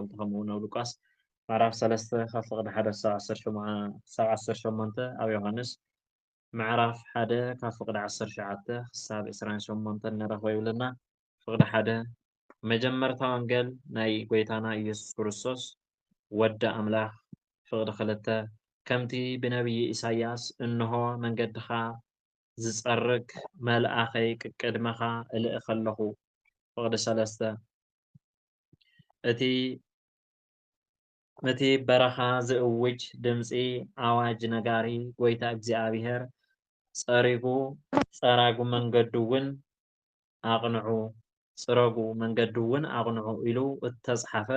تخمون أو لوكاس معرف سلسة خفقد حدا الساعة 10 شمونته أو يوحنس معرف حدا كفقد 10 شعاته حساب 20 شمونته نرخوي لنا فقد حدا مجمرتا وانجل ناي قويتانا إيسوس كريستوس ود أملاح فقد خلته كمتي بنبي إساياس إنه من قدخا زصرق ملأخي قدمخا إلى خلخو فقد سلسته እቲ በረኻ ዝእውጅ ድምፂ ኣዋጅ ነጋሪ ጎይታ እግዚኣብሔር ፀሪጉ ፀራጉ መንገዱ እውን ኣቕንዑ ፅረጉ መንገዱ እውን ኣቕንዑ ኢሉ እተፅሓፈ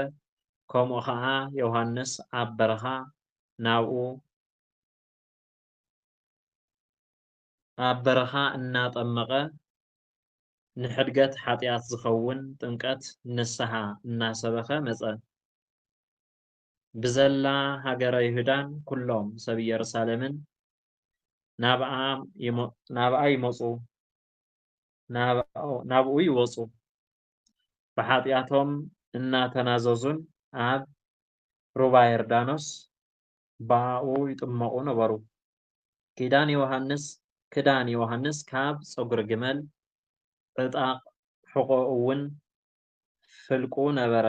ከምኡ ከዓ ዮሃንስ ኣብ በረኻ ናብኡ ኣብ በረኻ እናጠመቐ ንሕድገት ሓጢኣት ዝኸውን ጥምቀት ንስሓ እናሰበኸ መፀ ብዘላ ሃገረ ይሁዳን ኩሎም ሰብ ኢየሩሳሌምን ናብኡ ይወፁ ብሓጢኣቶም እናተናዘዙን ኣብ ሩባ ዮርዳኖስ ባኡ ይጥመቑ ነበሩ ክዳን ዮሃንስ ካብ ፀጉሪ ግመል ዕጣቕ ሕቖ እውን ፍልቁ ነበረ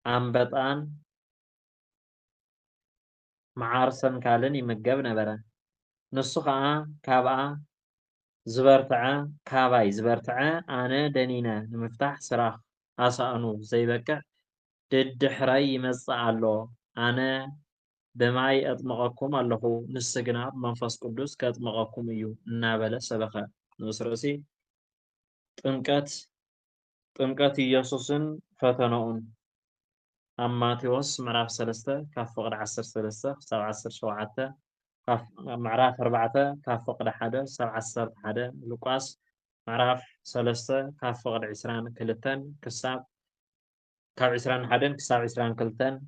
ኣንበጣን መዓርሰን ካልን ይምገብ ነበረ ንሱ ከዓ ካባይ ዝበርትዐ ኣነ ደኒነ ንምፍታሕ ስራሕ ኣሳእኑ ዘይበቅዕ ድድሕረይ ይመፅእ ኣሎ ኣነ ብማይ ኣጥምቐኩም ኣለኹ ንሱ ግና ብመንፈስ ቅዱስ ከጥምቐኩም እዩ እናበለ ሰበኸ ንስ ርእሲ ጥምቀት ኢየሱስን ፈተነኡን ኣብ ማቴዎስ ምዕራፍ 3 ካብ ፍቕዲ 13 ክሳብ 17 ምዕራፍ 4 ካብ ፍቕዲ 1 ክሳብ 11 ሉቃስ ምዕራፍ 3 ካብ ፍቕዲ 22 ካብ 21 ክሳብ 22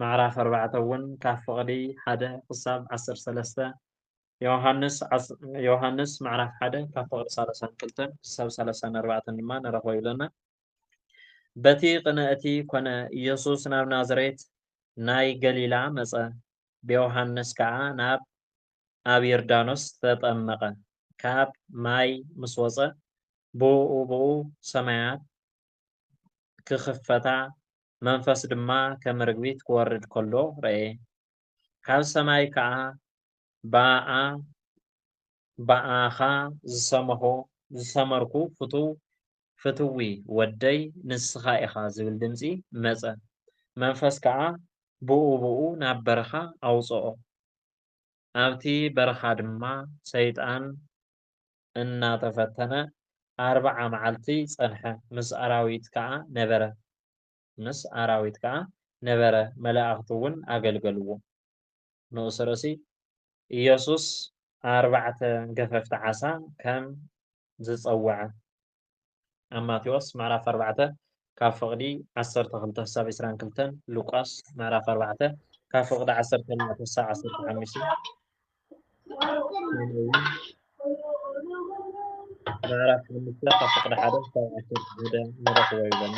ምዕራፍ 4 እውን ካብ ፍቕዲ 1 ክሳብ 13 ዮሃንስ ምዕራፍ 1 ካብ ፍቕዲ 32 ክሳብ 34 ድማ ንረኽቦ ይብለና በቲ ቅንእቲ ኮነ ኢየሱስ ናብ ናዝሬት ናይ ገሊላ መፀ ብዮሃንስ ከዓ ኣብ ዮርዳኖስ ተጠመቐ ካብ ማይ ምስ ወፀ ብኡ ሰማያት ክኽፈታ መንፈስ ድማ ከም ርግቢት ክወርድ ከሎ ረአየ ካብ ሰማይ ከዓ በኣኻ ዝሰመርኩ ፍትዊ ወደይ ንስኻ ኢኻ ዝብል ድምፂ መፀ መንፈስ ከዓ ብኡ ናብ በረኻ ኣውፅኦ ኣብቲ በረኻ ድማ ሰይጣን እናተፈተነ 40 መዓልቲ ፀንሐ ምስ ኣራዊት ከዓ ነበረ መላእኽቲ እውን ኣገልገልዎ ንኡስ ርእሲ ኢየሱስ 4 ገፈፍቲ ዓሳ ከም ዝፀወዐ ኣብ ማቴዎስ ምዕራፍ 4 ካብ ፍቕዲ 12 ክሳብ 22 ሉቃስ ምዕራፍ 4 ካብ ፍቕዲ 12 ክሳብ 15 ምዕራፍ 5 ካብ ፍቕዲ 1 ክሳብ 11 ንረኽቦ ይብለና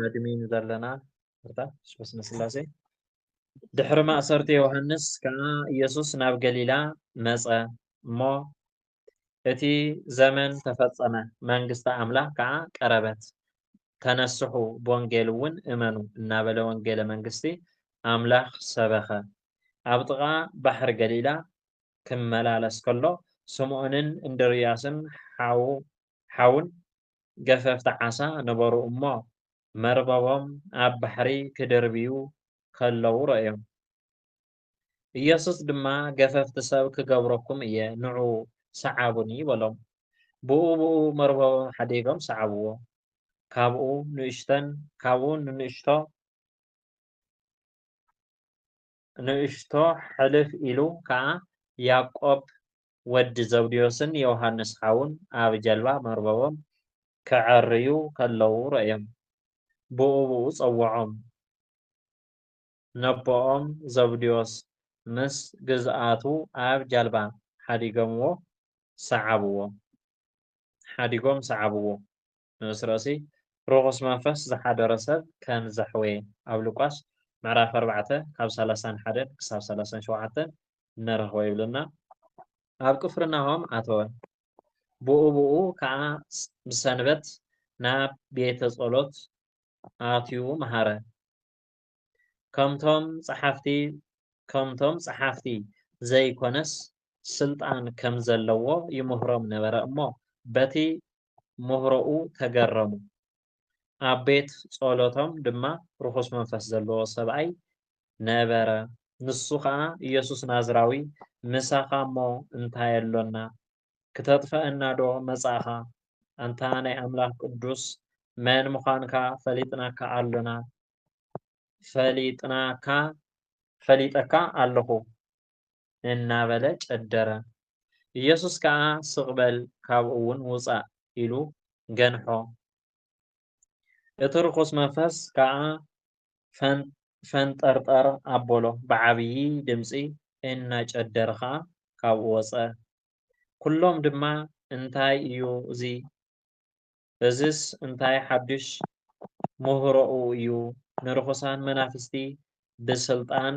ኣድሚን ዘለና ስብስነ ስላሴ ድሕሪ ማእሰርቲ ዮሃንስ ከዓ ኢየሱስ ናብ ገሊላ መፀ እሞ እቲ ዘመን ተፈፀመ መንግስቲ ኣምላኽ ከዓ ቀረበት ተነስሑ ብወንጌል እውን እመኑ እናበለ ወንጌለ መንግስቲ ኣምላኽ ሰበኸ ኣብ ጥቓ ባሕሪ ገሊላ ክመላለስ ከሎ ስምዖንን እንድርያስን ሓውን ገፈፍቲ ዓሳ ነበሩ እሞ መርበቦም ኣብ ባሕሪ ክድርብዩ ከለዉ ረእዮም ኢየሱስ ድማ ገፈፍቲ ሰብ ክገብረኩም እየ ንዑ ሰዓቡኒ በሎም ብኡ መርበቦም ሓዲጎም ሰዓብዎ ካብኡ ንእሽቶ ሕልፍ ኢሉ ከዓ ያዕቆብ ወዲ ዘብዴዎስን ዮሃንስ ሓውን ኣብ ጀልባ መርበቦም ክዕርዩ ከለዉ ረእዮም ብኡ ፀውዖም ነቦኦም ዘብዴዎስ ምስ ግዝኣቱ ኣብ ጀልባ ሓዲጎምዎ ሰዓብዎ ሓዲጎም ሰዓብዎ ንጉስ ርእሲ ርኩስ መንፈስ ዝሓደረ ሰብ ከም ዘሕወየ ኣብ ሉቃስ ምዕራፍ 4 ካብ 31 ክሳብ 37 ንረኽቦ ይብለና ኣብ ቅፍርናሆም ኣተወ ብኡ ከዓ ብሰንበት ናብ ቤተ ጸሎት ኣትዩ መሃረ ከምቶም ጸሓፍቲ ዘይኮነስ ስልጣን ከም ዘለዎ ይምህሮም ነበረ እሞ በቲ ምህሮኡ ተገረሙ ኣብ ቤት ጸሎቶም ድማ ርኩስ መንፈስ ዘለዎ ሰብኣይ ነበረ ንሱ ከዓ ኢየሱስ ናዝራዊ ምሳኻ እሞ እንታይ ኣሎና ክተጥፍአና ዶ መጻእኻ ኣንታ ናይ ኣምላኽ ቅዱስ መን ምዃንካ ፈሊጥናካ ኣሎና ፈሊጠካ ኣለኹ እናበለ ጨደረ ኢየሱስ ከዓ ስቕበል ካብኡ እውን ውፃእ ኢሉ ገንሖ እቲ ርኩስ መንፈስ ከዓ ፈንጠርጠር ኣበሎ ብዓብዪ ድምፂ እናጨደረ ከዓ ካብኡ ወፀ ኩሎም ድማ እንታይ እዩ እዚስ እንታይ ሓድሽ ምህሮኡ እዩ ንርኩሳን መናፍስቲ ብስልጣን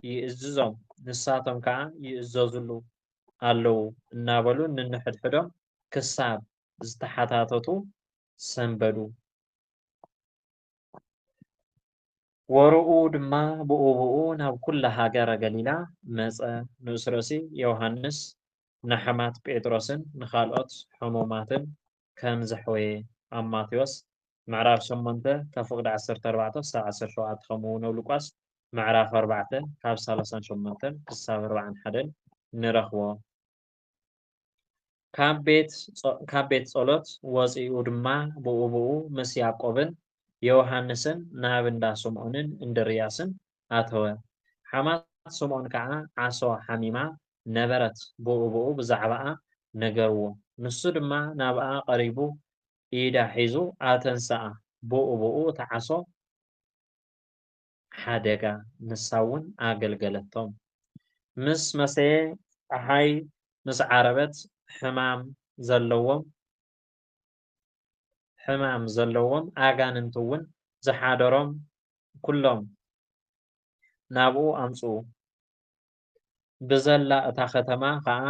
ይእዝዞም ንሳቶም ከዓ ይእዘዝሉ ኣለዉ እናበሉ ንንሕድሕዶም ክሳብ ዝተሓታተቱ ሰንበዱ ወርኡ ድማ ብኡ ናብ ኩላ ሃገረ ገሊላ መፀ ንኡስ ርእሲ ዮሃንስ ንሓማት ጴጥሮስን ንኻልኦት ሕሙማትን ከም ዘሕወየ ኣብ ማቴዎስ ምዕራፍ 8 ካብ ፍቕዲ 14 ክሳብ 17 ከምኡውን ኣብ ሉቃስ ምዕራፍ 4 ካብ 38 ክሳብ 41 ንረኽቦ ካብ ቤት ጸሎት ወፂኡ ድማ ብኡ ምስ ያዕቆብን ዮሃንስን ናብ እንዳ ስምዖንን እንድርያስን ኣተወ ሓማት ስምዖን ከዓ ዓሶ ሓሚማ ነበረት ብኡ ብዛዕባኣ ነገርዎ ንሱ ድማ ናብኣ ቀሪቡ ኢዳ ሒዙ ኣተንሳኣ ብኡ ተዓሶ ሓደጋ ንሳ እውን ኣገልገለቶም ምስ መሰየ ፀሓይ ምስ ዓረበት ሕማም ዘለዎም ኣጋንንት እውን ዝሓደሮም ኩሎም ናብኡ ኣምፅኡ ብዘላ እታ ከተማ ከዓ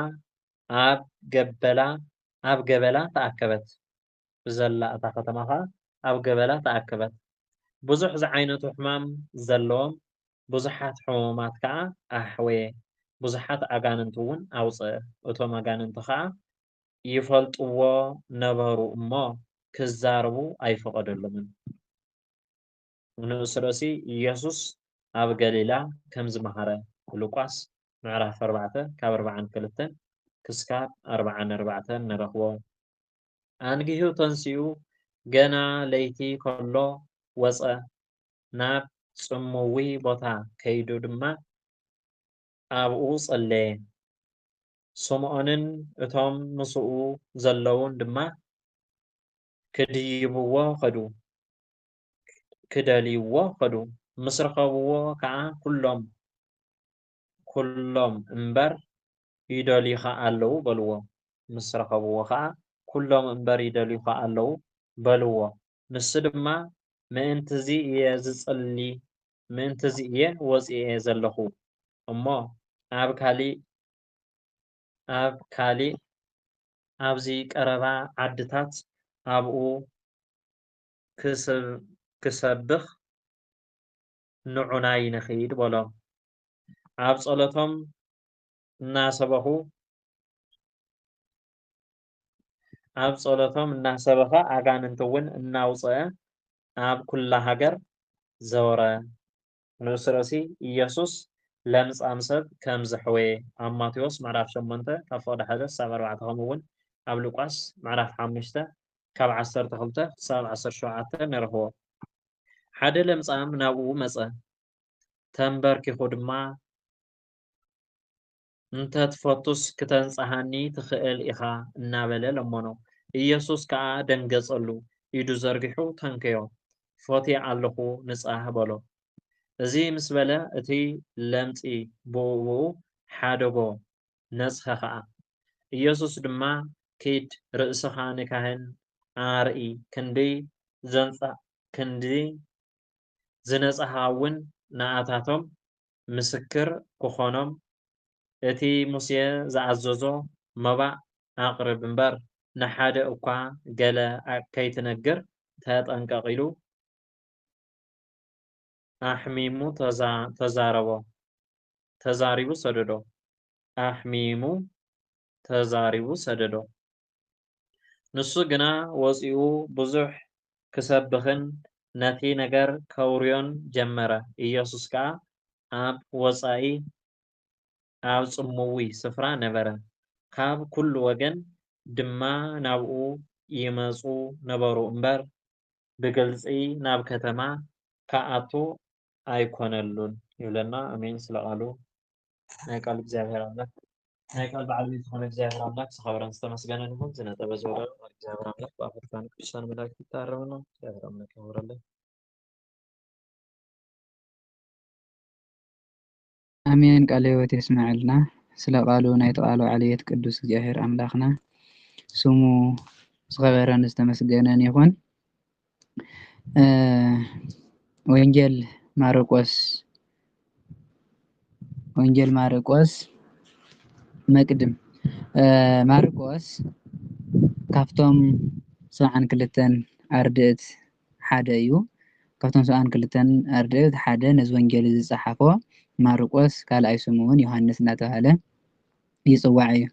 ኣብ ገበላ ተኣከበት ብዙሕ ዝዓይነቱ ሕማም ዘለዎም ብዙሓት ሕሙማት ከዓ ኣሕወየ ብዙሓት ኣጋንንት እውን ኣውፅአ እቶም ኣጋንንቲ ከዓ ይፈልጥዎ ነበሩ እሞ ክዛረቡ ኣይፈቀደሎምን ንኡስ ርእሲ ኢየሱስ ኣብ ገሊላ ከም ዝመሃረ ሉቃስ ምዕራፍ 4 ካብ 42 ክስካብ 44 ንረኽቦ አንጊሁ ተንሲኡ ገና ለይቲ ከሎ ወፀ ናብ ጽምዊ ቦታ ከይዱ ድማ ኣብኡ ጸለየ ስምዖንን እቶም ምስኡ ዘለውን ድማ ክደልይዎ ኸዱ ምስ ረኸብዎ ከዓ ኩሎም እምበር ይደልዩኻ ኣለዉ በልዎ ምስ ረኸብዎ ከዓ ኩሎም እምበር ይደልዩኻ ኣለዉ በልዎ ንሱ ድማ ምእንትዚ እየ ወፂአ ዘለኹ እሞ ኣብ ካሊእ ኣብዚ ቀረባ ዓድታት ኣብኡ ክሰብኽ ንዑናይ ንኸይድ በሎም ኣብ ጸሎቶም እናሰበኸ ኣጋንንት እውን እናውፅአ ኣብ ኩላ ሃገር ዘወረ ንኡስ ርእሲ ኢየሱስ ለምጻም ሰብ ከም ዘሕወየ ኣብ ማቴዎስ ምዕራፍ 8 ካብ ፍቕዲ 1 ክሳብ 4 ከምኡውን ኣብ ሉቃስ ምዕራፍ 5 ካብ 12 ክሳብ 17 ንረኽቦ ሓደ ለምጻም ናብኡ መፀ ተንበርኪኹ ድማ እንተትፈቱስ ክተንጽሓኒ ትኽእል ኢኻ እናበለ ለመኖ ኢየሱስ ከዓ ደንገጸሉ ኢዱ ዘርጊሑ ተንከዮ ፈትየ ኣለኹ ንጻህ በሎ እዚ ምስ በለ እቲ ለምጺ ብኡ ሓደጎ ነጽኸ ከዓ ኢየሱስ ድማ ከይድ ርእስኻ ንካህን ኣርኢ ክንዲ ዝነጽኻ እውን ንኣታቶም ምስክር ክኾኖም እቲ ሙሴ ዝኣዘዞ መባእ ኣቕርብ እምበር ንሓደ እኳ ገለ ከይትነግር ተጠንቀቕ ኢሉ ኣሕሚሙ ተዛሪቡ ሰደዶ ንሱ ግና ወፂኡ ብዙሕ ክሰብኽን ነቲ ነገር ከውርዮን ጀመረ። ኢየሱስ ከዓ ኣብ ወፃኢ ኣብ ጽምዊ ስፍራ ነበረ። ካብ ኩሉ ወገን ድማ ናብኡ ይመጹ ነበሩ እምበር ብግልጺ ናብ ከተማ ከኣቱ ኣይኮነሉን ይብለና። ኣሜን። ስለ ቃሉ ናይ ቃል እግዚአብሔር ኣምላክ ናይ ቃል በዓል ዝኾነ እግዚአብሔር ኣምላክ ዝኸበረን ዝተመስገነን ይሁን። ዝነጠበ ዝበለ እግዚአብሔር ኣምላክ ብኣፍሪካን ቅዱሳን መላእክት ይታረመና። እግዚአብሔር ኣምላክ ይኽበረለን። አሜን። ቃለ ሕይወት ይስማዕልና። ስለ ቃሉ ናይ ተቃሉ ዓልየት ቅዱስ እግዚአብሔር ኣምላኽና ስሙ ዝኸበረን ዝተመስገነን ይሁን። ወንጌል ማርቆስ መቅድም ማርቆስ ካብቶም 72 ኣርድእት ሓደ እዩ። ካብቶም 72 ኣርድእት ሓደ ነዚ ወንጌል ዝፀሓፎ ማርቆስ ካልኣይ ስሙ እውን ዮሃንስ እናተባሃለ ይፅዋዕ እዩ።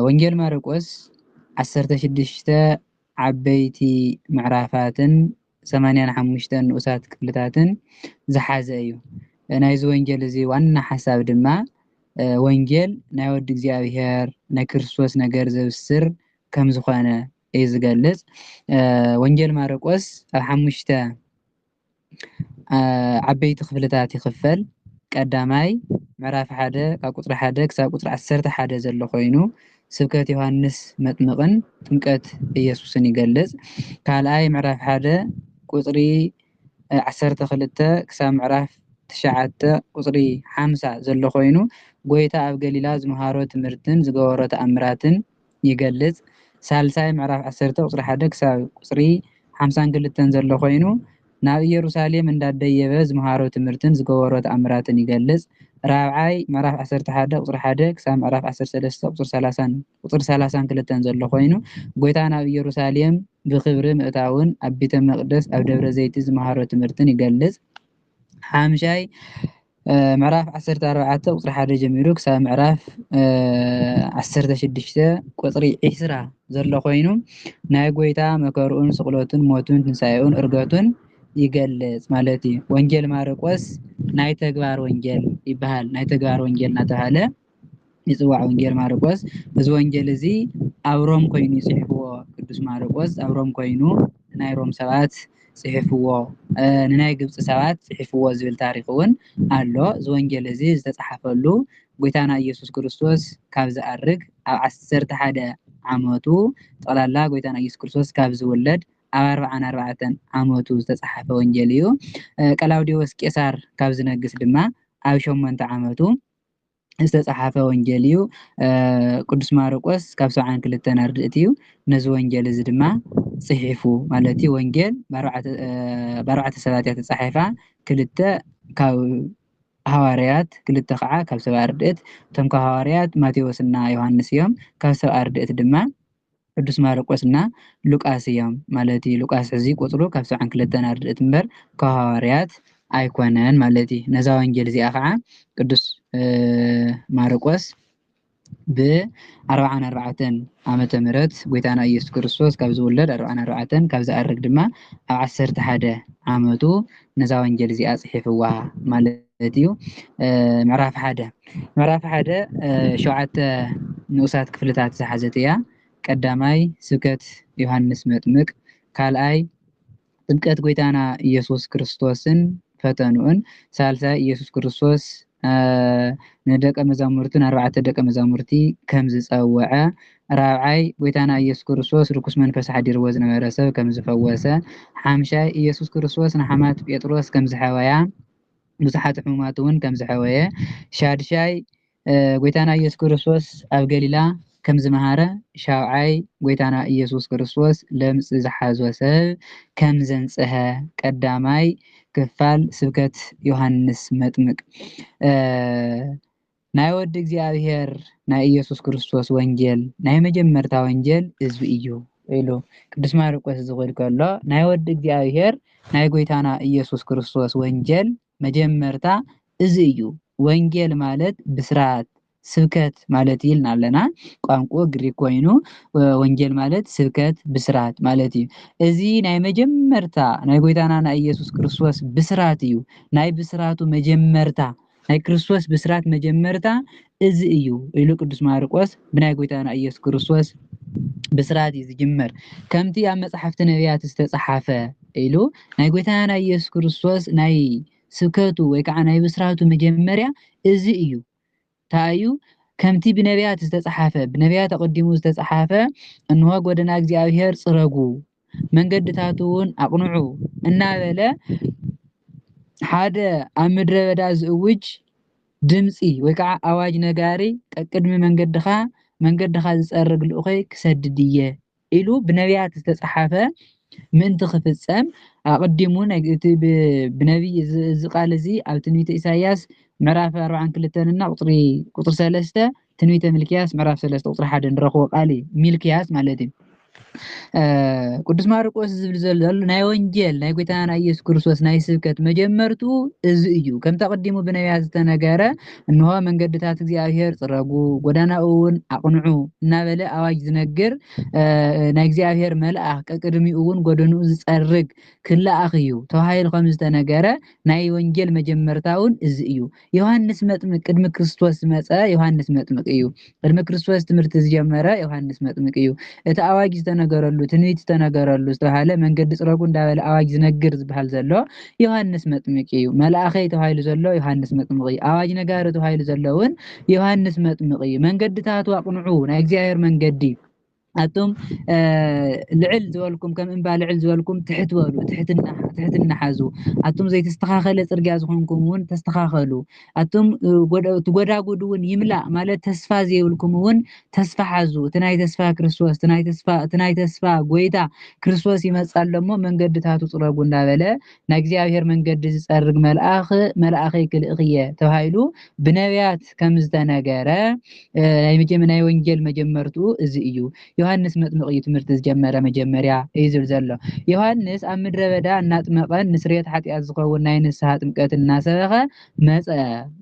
ወንጌል ማርቆስ 16 ዓበይቲ ምዕራፋትን 85 ንኡሳት ክፍልታትን ዝሓዘ እዩ። ናይዚ ወንጌል እዚ ዋና ሓሳብ ድማ ወንጌል ናይ ወዲ እግዚአብሔር ናይ ክርስቶስ ነገር ዘብስር ከም ዝኾነ እዩ ዝገልጽ። ወንጌል ማርቆስ ኣብ 5 ዓበይቲ ክፍልታት ይኽፈል። ቀዳማይ ምዕራፍ 1 ካብ ቁጥሪ 1 ክሳብ ቁጥሪ 11 ዘሎ ኮይኑ ስብከት ዮሃንስ መጥምቕን ጥምቀት ኢየሱስን ይገልጽ። ካልኣይ ምዕራፍ 1 ቁጥሪ 12 ክሳብ ምዕራፍ 9 ቁጥሪ 50 ዘሎ ኮይኑ ጎይታ ኣብ ገሊላ ዝመሃሮ ትምህርትን ዝገበሮ ተኣምራትን ይገልጽ። ሳልሳይ ምዕራፍ 10 ቁጥሪ 1 ክሳብ ቁጥሪ 52 ዘሎ ኮይኑ ናብ ኢየሩሳሌም እንዳደየበ ዝመሃሮ ትምህርትን ዝገበሮ ተኣምራትን ይገልጽ። ራብዓይ ምዕራፍ 11 ቁጥሪ 1 ክሳብ ምዕራፍ 13 ቁጥሪ 32 ዘሎ ኮይኑ ጎይታ ናብ ኢየሩሳሌም ብክብሪ ምእታውን ኣብ ቤተ መቅደስ ኣብ ደብረ ዘይቲ ዝመሃሮ ትምህርትን ይገልጽ። ሓምሻይ ምዕራፍ 14 ቁጥሪ 1 ጀሚሩ ክሳብ ምዕራፍ 16 ቁጥሪ 20 ዘሎ ኮይኑ ናይ ጎይታ መከሩን ስቅለቱን ሞቱን ትንሳኤኡን ዕርገቱን ይገልጽ ማለት እዩ። ወንጌል ማርቆስ ናይ ተግባር ወንጌል ይበሃል። ናይ ተግባር ወንጌል እናተባሃለ ይፅዋዕ ወንጌል ማርቆስ። እዚ ወንጌል እዚ ኣብ ሮም ኮይኑ ይፅሕፍዎ ቅዱስ ማርቆስ ኣብ ሮም ኮይኑ ናይ ሮም ሰባት ጽሕፍዎ ንናይ ግብፂ ሰባት ጽሕፍዎ ዝብል ታሪክ እውን ኣሎ። እዚ ወንጌል እዚ ዝተፃሓፈሉ ጎይታና ኢየሱስ ክርስቶስ ካብ ዝኣርግ ኣብ 11 ዓመቱ ጠቅላላ ጎይታና ኢየሱስ ክርስቶስ ካብ ዝውለድ ኣብ 44 ዓመቱ ዝተፃሓፈ ወንጌል እዩ። ቀላውዲዮስ ቄሳር ካብ ዝነግስ ድማ ኣብ 8 ዓመቱ ዝተፃሓፈ ወንጌል እዩ። ቅዱስ ማርቆስ ካብ 72 ኣርድእት እዩ። ነዚ ወንጌል እዚ ድማ ጽሒፉ ማለት እዩ። ወንጌል ብ4 ሰባት እያ ተፃሒፋ፣ 2 ካብ ሃዋርያት፣ 2 ከዓ ካብ ሰብዓ ኣርድእት። እቶም ካብ ሃዋርያት ማቴዎስ እና ዮሃንስ እዮም። ካብ ሰብዓ ኣርድእት ድማ ቅዱስ ማርቆስ እና ሉቃስ እዮም ማለት እዩ። ሉቃስ እዚ ቁጥሩ ካብ 72 ኣርድእት እምበር ካብ ሃዋርያት ኣይኮነን ማለት እዩ። ነዛ ወንጌል እዚኣ ከዓ ቅዱስ ማርቆስ ብ44 ዓመተ ምህረት ጎይታና ኢየሱስ ክርስቶስ ካብ ዝውለድ 44 ካብ ዝኣርግ ድማ ኣብ 11 ዓመቱ ነዛ ወንጌል እዚኣ ጽሒፍዋ ማለት እዩ። ምዕራፍ 1 7 ንኡሳት ክፍልታት ዝሓዘት እያ። ቀዳማይ ስብከት ዮሃንስ መጥምቅ፣ ካልኣይ ጥምቀት ጎይታና ኢየሱስ ክርስቶስን ፈተኑኡን፣ ሳልሳይ ኢየሱስ ክርስቶስ ንደቀ መዛሙርቱን 4 ደቀ መዛሙርቲ ከም ዝፀወዐ፣ ራብዓይ ጎይታና ኢየሱስ ክርስቶስ ርኩስ መንፈስ ሓዲርዎ ዝነበረ ሰብ ከም ዝፈወሰ፣ ሓምሻይ ኢየሱስ ክርስቶስ ንሓማት ጴጥሮስ ከም ዝሐወያ ብዙሓት ሕሙማት እውን ከም ዝሐወየ፣ ሻድሻይ ጎይታና ኢየሱስ ክርስቶስ ኣብ ገሊላ ከም ዝመሃረ ሻውዓይ ጎይታና ኢየሱስ ክርስቶስ ለምጽ ዝሓዞ ሰብ ከም ዘንጽሐ ቀዳማይ ክፋል ስብከት ዮሃንስ መጥምቅ ናይ ወዲ እግዚአብሔር ናይ ኢየሱስ ክርስቶስ ወንጌል ናይ መጀመርታ ወንጌል እዚ እዩ ኢሉ ቅዱስ ማርቆስ ዝብል ከሎ ናይ ወዲ እግዚአብሔር ናይ ጎይታና ኢየሱስ ክርስቶስ ወንጌል መጀመርታ እዚ እዩ። ወንጌል ማለት ብስራት ስብከት ማለት ይልና ኣለና ቋንቋ ግሪክ ኮይኑ ወንጌል ማለት ስብከት ብስራት ማለት እዩ። እዚ ናይ መጀመርታ ናይ ጎይታና ናይ ኢየሱስ ክርስቶስ ብስራት እዩ። ናይ ብስራቱ መጀመርታ ናይ ክርስቶስ ብስራት መጀመርታ እዚ እዩ ኢሉ ቅዱስ ማርቆስ ብናይ ጎይታና ኢየሱስ ክርስቶስ ብስራት እዩ ዝጅመር ከምቲ ኣብ መጽሓፍቲ ነቢያት ዝተጻሓፈ ኢሉ ናይ ጎይታና ኢየሱስ ክርስቶስ ናይ ስብከቱ ወይ ከዓ ናይ ብስራቱ መጀመርያ እዚ እዩ ታዩ ከምቲ ብነቢያት ዝተጻሓፈ ብነቢያት ተቀዲሙ ዝተጻሓፈ እንሆ ጎደና እግዚአብሔር ጽረጉ መንገድታቱ እውን አቅንዑ እናበለ ሓደ ኣብ ምድረ በዳ ዝእውጅ ድምፂ ወይ ከዓ ኣዋጅ ነጋሪ ቅድሚ መንገድኻ ዝጸርግ ልኡኸይ ክሰድድ እየ ኢሉ ብነቢያት ዝተጻሓፈ ምእንቲ ክፍጸም ኣቀዲሙ ብነቢይ እዚ ቃል እዚ ኣብ ትንቢተ ኢሳይያስ ምዕራፍ 42 እና ቁጥሪ 3 ትንቢተ ሚልክያስ ምዕራፍ 3 ቁጥሪ 1 ንረኽቦ ቃል ሚልክያስ ማለት እዩ። ቅዱስ ማርቆስ ዝብል ዘሎ ናይ ወንጌል ናይ ጎይታና ኢየሱስ ክርስቶስ ናይ ስብከት መጀመርቱ እዚ እዩ ከም ተቀዲሙ ብነቢያት ዝተነገረ እንሆ መንገድታት እግዚአብሔር ጽረጉ ጎዳናኡ እውን አቅንዑ እናበለ ኣዋጅ ዝነግር ናይ እግዚአብሔር መልአክ ቅድሚኡ እውን ጎደኑኡ ዝጸርግ ክላኣኽ እዩ ተባሂሉ ከም ዝተነገረ ናይ ወንጌል መጀመርታውን እዚ እዩ። ዮሐንስ መጥምቅ ቅድሚ ክርስቶስ ዝመጸ ዮሐንስ መጥምቅ እዩ። ቅድሚ ክርስቶስ ትምህርቲ ዝጀመረ ዮሐንስ መጥምቅ እዩ። እቲ ኣዋጅ ዝተነገረሉ ትንቢት ዝተነገረሉ ዝተባሃለ መንገዲ ጽረጉ እንዳበለ ኣዋጅ ዝነግር ዝበሃል ዘሎ ዮሐንስ መጥምቅ እዩ። መልአኸይ ተባሂሉ ዘሎ ዮሐንስ መጥምቅ እዩ። ኣዋጅ ነጋሪ ተባሂሉ ዘሎ እውን ዮሐንስ መጥምቅ እዩ። መንገድታቱ አቅንዑ ናይ እግዚአብሔር መንገዲ ኣቶም ልዕል ዝበልኩም ከም እንባ ልዕል ዝበልኩም ትሕት በሉ ትሕትና ሓዙ ኣቶም ዘይተስተኻኸለ ጽርግያ ዝኾንኩም እውን ተስተኻኸሉ ኣቶም ትጎዳጉዱ እውን ይምላእ ማለት ተስፋ ዘይብልኩም እውን ተስፋ ሓዙ እቲ ናይ ተስፋ ክርስቶስ እቲ ናይ ተስፋ ጎይታ ክርስቶስ ይመጻሎሞ መንገድታቱ ጽረጉ እንዳበለ ናይ እግዚአብሔር መንገዲ ዝጸርግ መልአኸይ ክልእኽየ ተባሂሉ ብነቢያት ከም ዝተነገረ ናይ ወንጌል መጀመርቱ እዚ እዩ። ዮሐንስ መጥምቅ እዩ ትምህርቲ ዝጀመረ መጀመርያ እዩ ዝብል ዘሎ ዮሐንስ ኣብ ምድረ በዳ እናጥመቐን ንስርየት ሓጢአት ዝኸውን ናይ ንስሐ ጥምቀት እናሰበኸ መጸ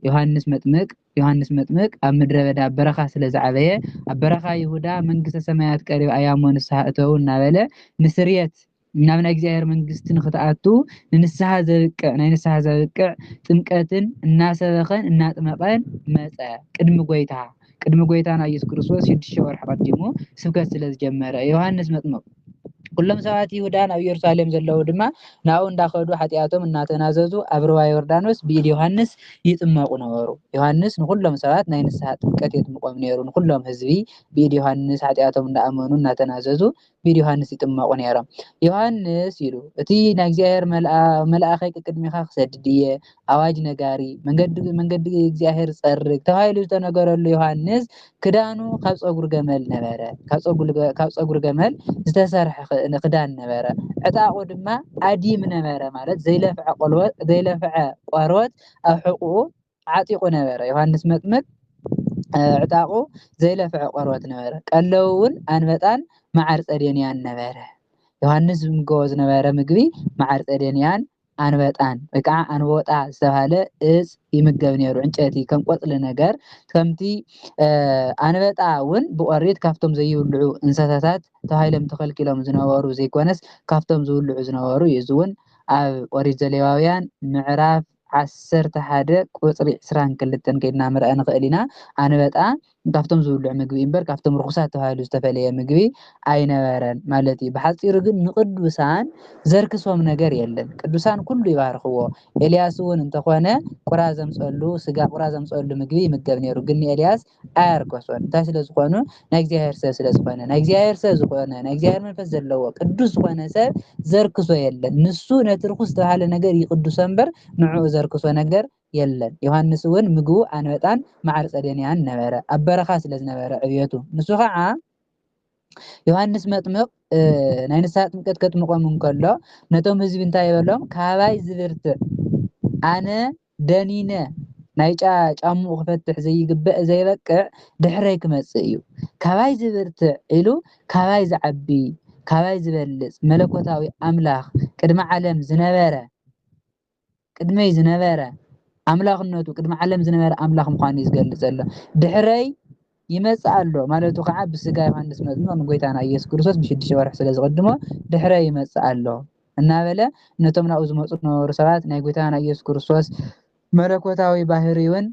ዮሐንስ መጥምቅ ኣብ ምድረ በዳ በረኻ ስለ ዝዓበየ ኣብ በረኻ ይሁዳ መንግስተ ሰማያት ቀሪባ እያሞ ንስሐ እተው እናበለ ንስርየት ናብ ናይ እግዚአብሔር መንግስቲ ንኽትኣቱ ናይ ንስሐ ዘብቅዕ ጥምቀትን እናሰበኸን እናጥመቐን መጸ ቅድሚ ጎይታና ኢየሱስ ክርስቶስ 6 ወርሕ ቀዲሙ ስብከት ስለ ዝጀመረ ዮሐንስ መጥምቅ ኩሎም ሰባት ይሁዳን ኣብ ኢየሩሳሌም ዘለዉ ድማ ናብኡ እንዳኸዱ ሓጢአቶም እናተናዘዙ ኣብ ሩባ ዮርዳኖስ ብኢድ ዮሐንስ ይጥመቁ ነበሩ። ዮሐንስ ንኩሎም ሰባት ናይ ንስሐ ጥምቀት የጥምቆም ነይሩ። ንኩሎም ህዝቢ ብኢድ ዮሐንስ ሓጢአቶም እንዳኣመኑ እናተናዘዙ ብኢድ ዮሐንስ ይጥመቁ ነይሮም። ዮሐንስ ኢሉ እቲ ናይ እግዚአብሔር መልአኸይ ቅድሚኻ ክሰድድ እየ ኣዋጅ ነጋሪ መንገዲ እግዚአብሔር ጸርግ ተባሂሉ ዝተነገረሉ ዮሐንስ ክዳኑ ካብ ጸጉር ገመል ነበረ ካብ ጸጉር ገመል ዝተሰርሐ ክዳን ነበረ ዕጣቁ ድማ ኣዲም ነበረ ማለት ዘይለፍዐ ቆርበት ኣብ ሕቁኡ ዓጢቁ ነበረ ዮሐንስ መጥምቅ ዕጣቁ ዘይለፍዐ ቆርበት ነበረ ቀለቡ እውን አንበጣን መዓር ጸደንያን ነበረ ዮሐንስ ዝምገቦ ዝነበረ ምግቢ መዓር ጸደንያን አንበጣን ወይ ከዓ አንበጣ ዝተባሃለ እጽ ይምገብ ነይሩ ዕንጨይቲ ከም ቆጽሊ ነገር ከምቲ አንበጣ እውን ብቆሪት ካብቶም ዘይብልዑ እንስሳታት ተባሂሎም ተኸልኪሎም ዝነበሩ ዘይኮነስ ካብቶም ዝብልዑ ዝነበሩ እዩ። እዚ እውን ኣብ ኦሪት ዘሌዋውያን ምዕራፍ 11 ቁጽሪ 22 ከይድና ምርኣይ ንኽእል ኢና አንበጣ ካብቶም ዝብልዑ ምግቢ እምበር ካብቶም ርኩሳት ተባሂሉ ዝተፈለየ ምግቢ ኣይነበረን ማለት እዩ። ብሓፂሩ ግን ንቅዱሳን ዘርክሶም ነገር የለን ቅዱሳን ኩሉ ይባርኽዎ ኤልያስ እውን እንተኾነ ቁራ ዘምፀሉ ስጋ ቁራ ዘምፀሉ ምግቢ ይምገብ ነይሩ ግን ኤልያስ ኣያርኮሶን እንታይ ስለ ዝኾኑ ናይ እግዚአብሔር ሰብ ስለ ዝኾነ ናይ እግዚአብሔር ሰብ ዝኾነ ናይ እግዚአብሔር መንፈስ ዘለዎ ቅዱስ ዝኾነ ሰብ ዘርክሶ የለን ንሱ ነቲ ርኩስ ዝተባሃለ ነገር ይቅዱሶ እምበር ንዕኡ ዘርክሶ ነገር የለን ዮሐንስ እውን ምግቡ አንበጣን ማዓር ጸደንያን ነበረ ኣብ በረኻ ስለ ዝነበረ ዕብየቱ ንሱ ከዓ ዮሐንስ መጥምቕ ናይ ንስሓ ጥምቀት ከጥምቆም እንከሎ ነቶም ህዝቢ እንታይ ይበሎም ካባይ ዝብርትዕ ኣነ ደኒነ ናይ ጫሙኡ ክፈትሕ ዘይግብእ ዘይበቅዕ ድሕረይ ክመጽእ እዩ ካባይ ዝብርትዕ ኢሉ ካባይ ዝዓቢ ካባይ ዝበልጽ መለኮታዊ ኣምላኽ ቅድመ ዓለም ዝነበረ ቅድመይ ዝነበረ ኣምላኽነቱ ቅድመ ዓለም ዝነበረ ኣምላኽ ምዃኑ ዝገልጽ ኣሎ ድሕረይ ይመጽእ ኣሎ ማለቱ ከዓ ብስጋ ዮሐንስ መጥምቕ ንጎይታና ኢየሱስ ክርስቶስ ብ6 ወርሒ ስለ ዝቀድሞ ድሕረይ ይመጽእ ኣሎ እናበለ ነቶም ናብኡ ዝመጹ ነበሩ ሰባት ናይ ጎይታና ኢየሱስ ክርስቶስ መለኮታዊ ባህሪውን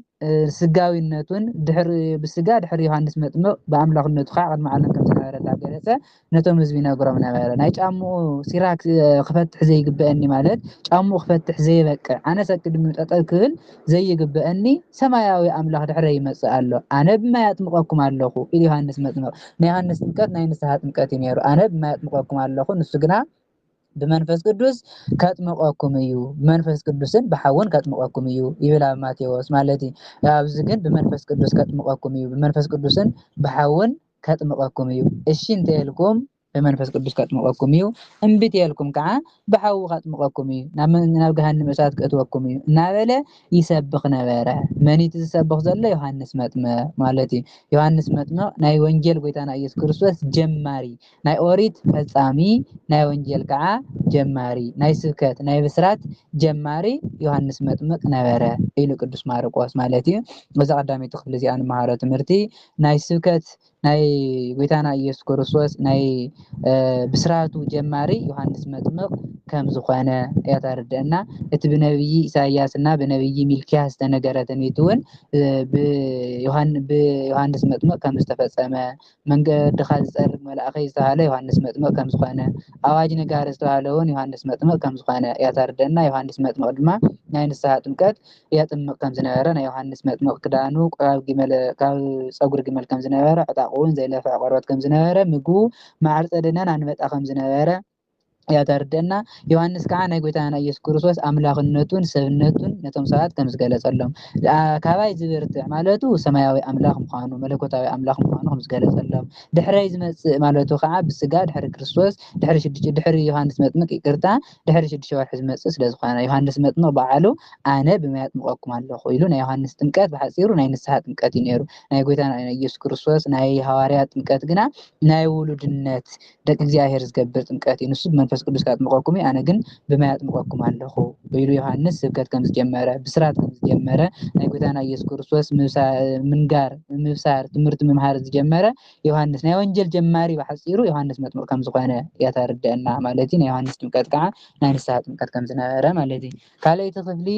ስጋዊነቱን ድሕሪ ብስጋ ድሕሪ ዮሐንስ መጥምቕ በኣምላኽነቱ ከዓ ቅድመ ዓለም ከም ዝነበረ እንዳገለጸ ነቶም ህዝቢ ይነግሮም ነበረ ናይ ጫሙኡ ሲራክ ክፈትሕ ዘይግብአኒ ማለት ጫሙኡ ክፈትሕ ዘይበቅዕ ኣነ ሰቅድሚ ጠጠው ክብል ዘይግብአኒ ሰማያዊ ኣምላኽ ድሕረይ ይመጽእ ኣሎ ኣነ ብማይ ኣጥምቐኩም ኣለኹ ኢሉ ዮሐንስ መጥምቕ ናይ ዮሐንስ ጥምቀት ናይ ንስሓ ጥምቀት እዩ ነይሩ ኣነ ብማይ ኣጥምቐኩም ኣለኹ ንሱ ግና ብመንፈስ ቅዱስ ከጥምቀኩም እዩ ብመንፈስ ቅዱስን ብሓውን ከጥምቀኩም እዩ ይብል ኣብ ማቴዎስ ማለት እዩ ኣብዚ ግን ብመንፈስ ቅዱስ ከጥምቀኩም እዩ ብመንፈስ ቅዱስን ብሓውን ከጥምቀኩም እዩ እሺ እንተልኩም ብመንፈስ ቅዱስ ከጥምቀኩም እዩ እምቢት የልኩም ከዓ ብሓው ከጥምቀኩም እዩ ናብ ገሃነመ እሳት ከእትወኩም እዩ እናበለ ይሰብኽ ነበረ መኒት ዝሰብኽ ዘሎ ዮሐንስ መጥምቕ ማለት እዩ ዮሐንስ መጥምቕ ናይ ወንጌል ጎይታና ኢየሱስ ክርስቶስ ጀማሪ ናይ ኦሪት ፈጻሚ ናይ ወንጌል ከዓ ጀማሪ ናይ ስብከት ናይ ብስራት ጀማሪ ዮሐንስ መጥምቕ ነበረ ኢሉ ቅዱስ ማርቆስ ማለት እዩ በዛ ቀዳሚቱ ክፍሊ እዚኣ ንመሃሮ ትምህርቲ ናይ ስብከት ናይ ጎይታና ኢየሱስ ክርስቶስ ናይ ብስራቱ ጀማሪ ዮሐንስ መጥምቕ ከም ዝኾነ ያተርድአና እቲ ብነብይ ኢሳይያስ እና ብነብይ ሚልክያስ ዝተነገረ ትንቢት እውን ብዮሐንስ መጥምቕ ከም ዝተፈጸመ መንገድኻ ዝጸርግ መልኣኸይ ዝተባሃለ ዮሐንስ መጥምቕ ከም ዝኾነ ኣዋጅ ነጋሪ ዝተባሃለ እውን ዮሐንስ መጥምቕ ከም ዝኾነ ያተርድአና ዮሐንስ መጥምቕ ድማ ናይ ንስሓ ጥምቀት የጥምቕ ከም ዝነበረ ናይ ዮሐንስ መጥምቕ ክዳኑ ካብ ፀጉሪ ግመል ከም ዝነበረ ዕጣቁ እውን ዘይለፍዕ ቆርበት ከም ዝነበረ ምግቡ ማዓር ጸደንያን አንበጣ ከም ዝነበረ ያተርድአና ዮሐንስ ከዓ ናይ ጎይታና ኢየሱስ ክርስቶስ ኣምላኽነቱን ሰብነቱን ነቶም ሰባት ከም ዝገለጸሎም ካባይ ዝብርትዕ ማለቱ ሰማያዊ ኣምላኽ ምዃኑ መለኮታዊ ኣምላኽ ምዃኑ ከም ዝገለጸሎም ድሕረይ ዝመጽእ ማለቱ ከዓ ብስጋ ድሕሪ ክርስቶስ ድሕሪ ዮሐንስ መጥምቕ ይቅርታ ድሕሪ 6 ወርሒ ዝመጽእ ስለ ዝኾነ ዮሐንስ መጥምቕ በዓሉ ኣነ ብማይ ኣጥምቐኩም ኣለኹ ኢሉ ናይ ዮሐንስ ጥምቀት ብሓጺሩ ናይ ንስሓ ጥምቀት እዩ ነይሩ ናይ ጎይታና ኢየሱስ ክርስቶስ ናይ ሐዋርያት ጥምቀት ግና ናይ ውሉድነት ደቂ እግዚአብሔር ዝገብር ጥምቀት እዩ ንሱ ብመንፈስ ቅዱስ ካጥምቀኩም ኣነ ግን ብማይ ኣጥምቀኩም ኣለኹ ኢሉ ዮሐንስ ስብከት ከም ዝጀመረ ብስራት ከም ዝጀመረ ናይ ጎይታና ኢየሱስ ክርስቶስ ምንጋር ምብሳር ትምህርቲ ምምሃር ዝጀመረ ዮሐንስ ናይ ወንጀል ጀማሪ በሓጺሩ ዮሐንስ መጥምቕ ከም ዝኾነ ያተርድአና ማለት እዩ ናይ ዮሐንስ ጥምቀት ከዓ ናይ ንስሓ ጥምቀት ከም ዝነበረ ማለት እዩ ካልአይቲ ክፍሊ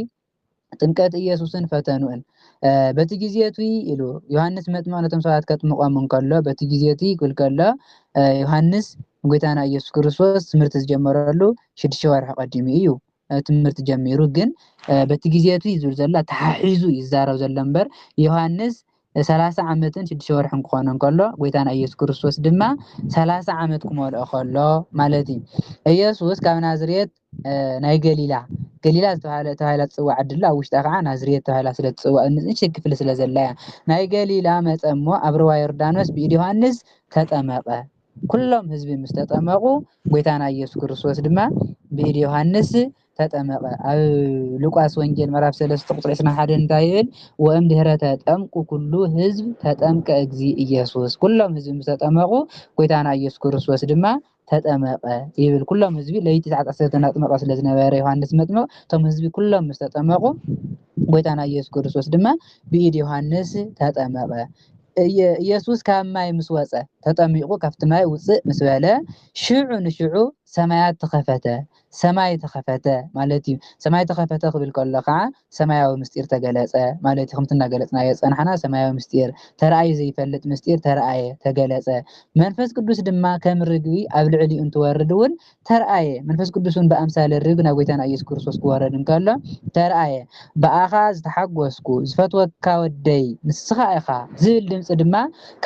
ጥምቀት ኢየሱስን ፈተኑን በቲ ጊዜቱ ኢሉ ዮሐንስ መጥምቕ ነቶም ሰባት ከጥምቆም እንከሎ በቲ ጊዜቱ ይብል ከሎ ዮሐንስ ጎይታና ኢየሱስ ክርስቶስ ትምህርቲ ዝጀመረሉ 6 ወርሒ ቀዲሙ እዩ ትምህርቲ ጀሚሩ ግን በቲ ጊዜቱ ይዝል ዘላ ተሓሒዙ ይዛረብ ዘሎ እምበር ዮሐንስ 30 ዓመትን 6 ወርሕን ክኾነ እንከሎ ጎይታና ኢየሱስ ክርስቶስ ድማ 30 ዓመት ክመልኦ ከሎ ማለት እዩ ኢየሱስ ካብ ናዝሬት ናይ ገሊላ ተባሂላ ትፅዋዕ ዓድላ ኣብ ውሽጣ ከዓ ናዝሬት ተባሂላ ስለ ትፅዋዕ ንእሽተይ ክፍሊ ስለ ዘላ እያ ናይ ገሊላ መፀ እሞ ኣብ ሩባ ዮርዳኖስ ብኢድ ዮሐንስ ተጠመቐ ኩሎም ህዝቢ ምስ ተጠመቁ ጎይታና ኢየሱስ ክርስቶስ ድማ ብኢድ ዮሐንስ ተጠመቀ ኣብ ሉቃስ ወንጌል ምዕራፍ 3 ቁጥር 21 እንታይ ይብል ወእምድኅረ ተጠምቁ ኩሉ ህዝብ ተጠምቀ እግዚ ኢየሱስ ኩሎም ህዝቢ ምስ ተጠመቁ ጎይታና ኢየሱስ ክርስቶስ ድማ ተጠመቀ ይብል ኩሎም ህዝቢ ለይቲ 19 ተጠመቀ ስለ ዝነበረ ዮሐንስ መጥምቕ ቶም ህዝቢ ኩሎም ምስ ተጠመቁ ጎይታና ኢየሱስ ክርስቶስ ድማ ብኢድ ዮሐንስ ተጠመቀ ኢየሱስ ካብ ማይ ምስ ወፀ ተጠሚቁ ካብቲ ማይ ውፅእ ምስ በለ ሽዑ ንሽዑ ሰማያት ተኸፈተ ሰማይ ተኸፈተ ማለት እዩ ሰማይ ተኸፈተ ክብል ከሎ ከዓ ሰማያዊ ምስጢር ተገለጸ ማለት ከምቲ እናገለጽናዮ ፀናሕና ሰማያዊ ምስጢር ተረኣዩ ዘይፈልጥ ምስጢር ተረኣየ ተገለጸ መንፈስ ቅዱስ ድማ ከም ርግቢ ኣብ ልዕሊኡ እንትወርድ እውን ተረኣየ መንፈስ ቅዱስን በአምሳለ ርግቢ ናብ ጎይታና ኢየሱስ ክርስቶስ ክወርድ እንከሎ ተረኣየ በኣኻ ዝተሓጎስኩ ዝፈትወካ ወደይ ንስኻ ኢኻ ዝብል ድምፂ ድማ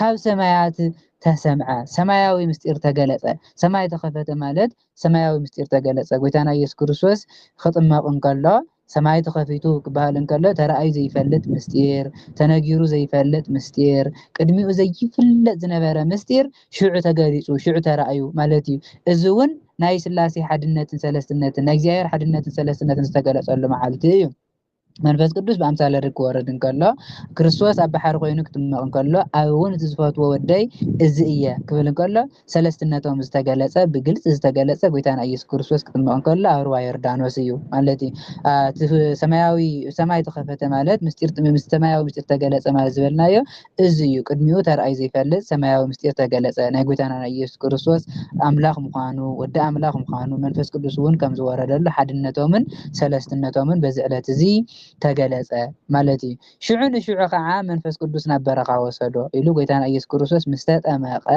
ካብ ሰማያት ተሰምዐ ሰማያዊ ምስጢር ተገለጸ ሰማይ ተኸፈተ ማለት ሰማያዊ ምስጢር ተገለጸ ጎይታና ኢየሱስ ክርስቶስ ክጥመቕ እንከሎ ሰማይ ተኸፊቱ ክበሃል እንከሎ ተረኣዩ ዘይፈልጥ ምስጢር ተነጊሩ ዘይፈልጥ ምስጢር ቅድሚኡ ዘይፍለጥ ዝነበረ ምስጢር ሽዑ ተገሊፁ ሽዑ ተረኣዩ ማለት እዩ እዚ እውን ናይ ስላሴ ሓድነትን ሰለስትነትን ናይ እግዚአብሔር ሓድነትን ሰለስትነትን ዝተገለጸሉ መዓልቲ እዩ መንፈስ ቅዱስ በአምሳለ ርግብ ክወርድ እንከሎ ክርስቶስ ኣብ ባሕሪ ኮይኑ ክጥምቕ እንከሎ ኣብ እውን እቲ ዝፈትዎ ወደይ እዚ እየ ክብል እንከሎ ሰለስትነቶም ዝተገለጸ ብግልጽ ዝተገለጸ ጎይታና ኢየሱስ ክርስቶስ ክጥምቕ እንከሎ ኣብ ሩባ ዮርዳኖስ እዩ ማለት እዩ ሰማያዊ ሰማይ ተኸፈተ ማለት ምስጢር ሰማያዊ ምስጢር ተገለጸ ማለት ዝበልናዮ እዚ እዩ ቅድሚኡ ተረኣዩ ዘይፈልጥ ሰማያዊ ምስጢር ተገለጸ ናይ ጎይታና ኢየሱስ ክርስቶስ ኣምላኽ ምዃኑ ወዲ ኣምላኽ ምዃኑ መንፈስ ቅዱስ እውን ከም ዝወረደሉ ሓድነቶምን ሰለስትነቶምን በዚ ዕለት እዚ ተገለጸ ማለት እዩ ሽዑ ንሽዑ ከዓ መንፈስ ቅዱስ ናብ በረኻ ወሰዶ ኢሉ ጎይታና ኢየሱስ ክርስቶስ ምስ ተጠመቐ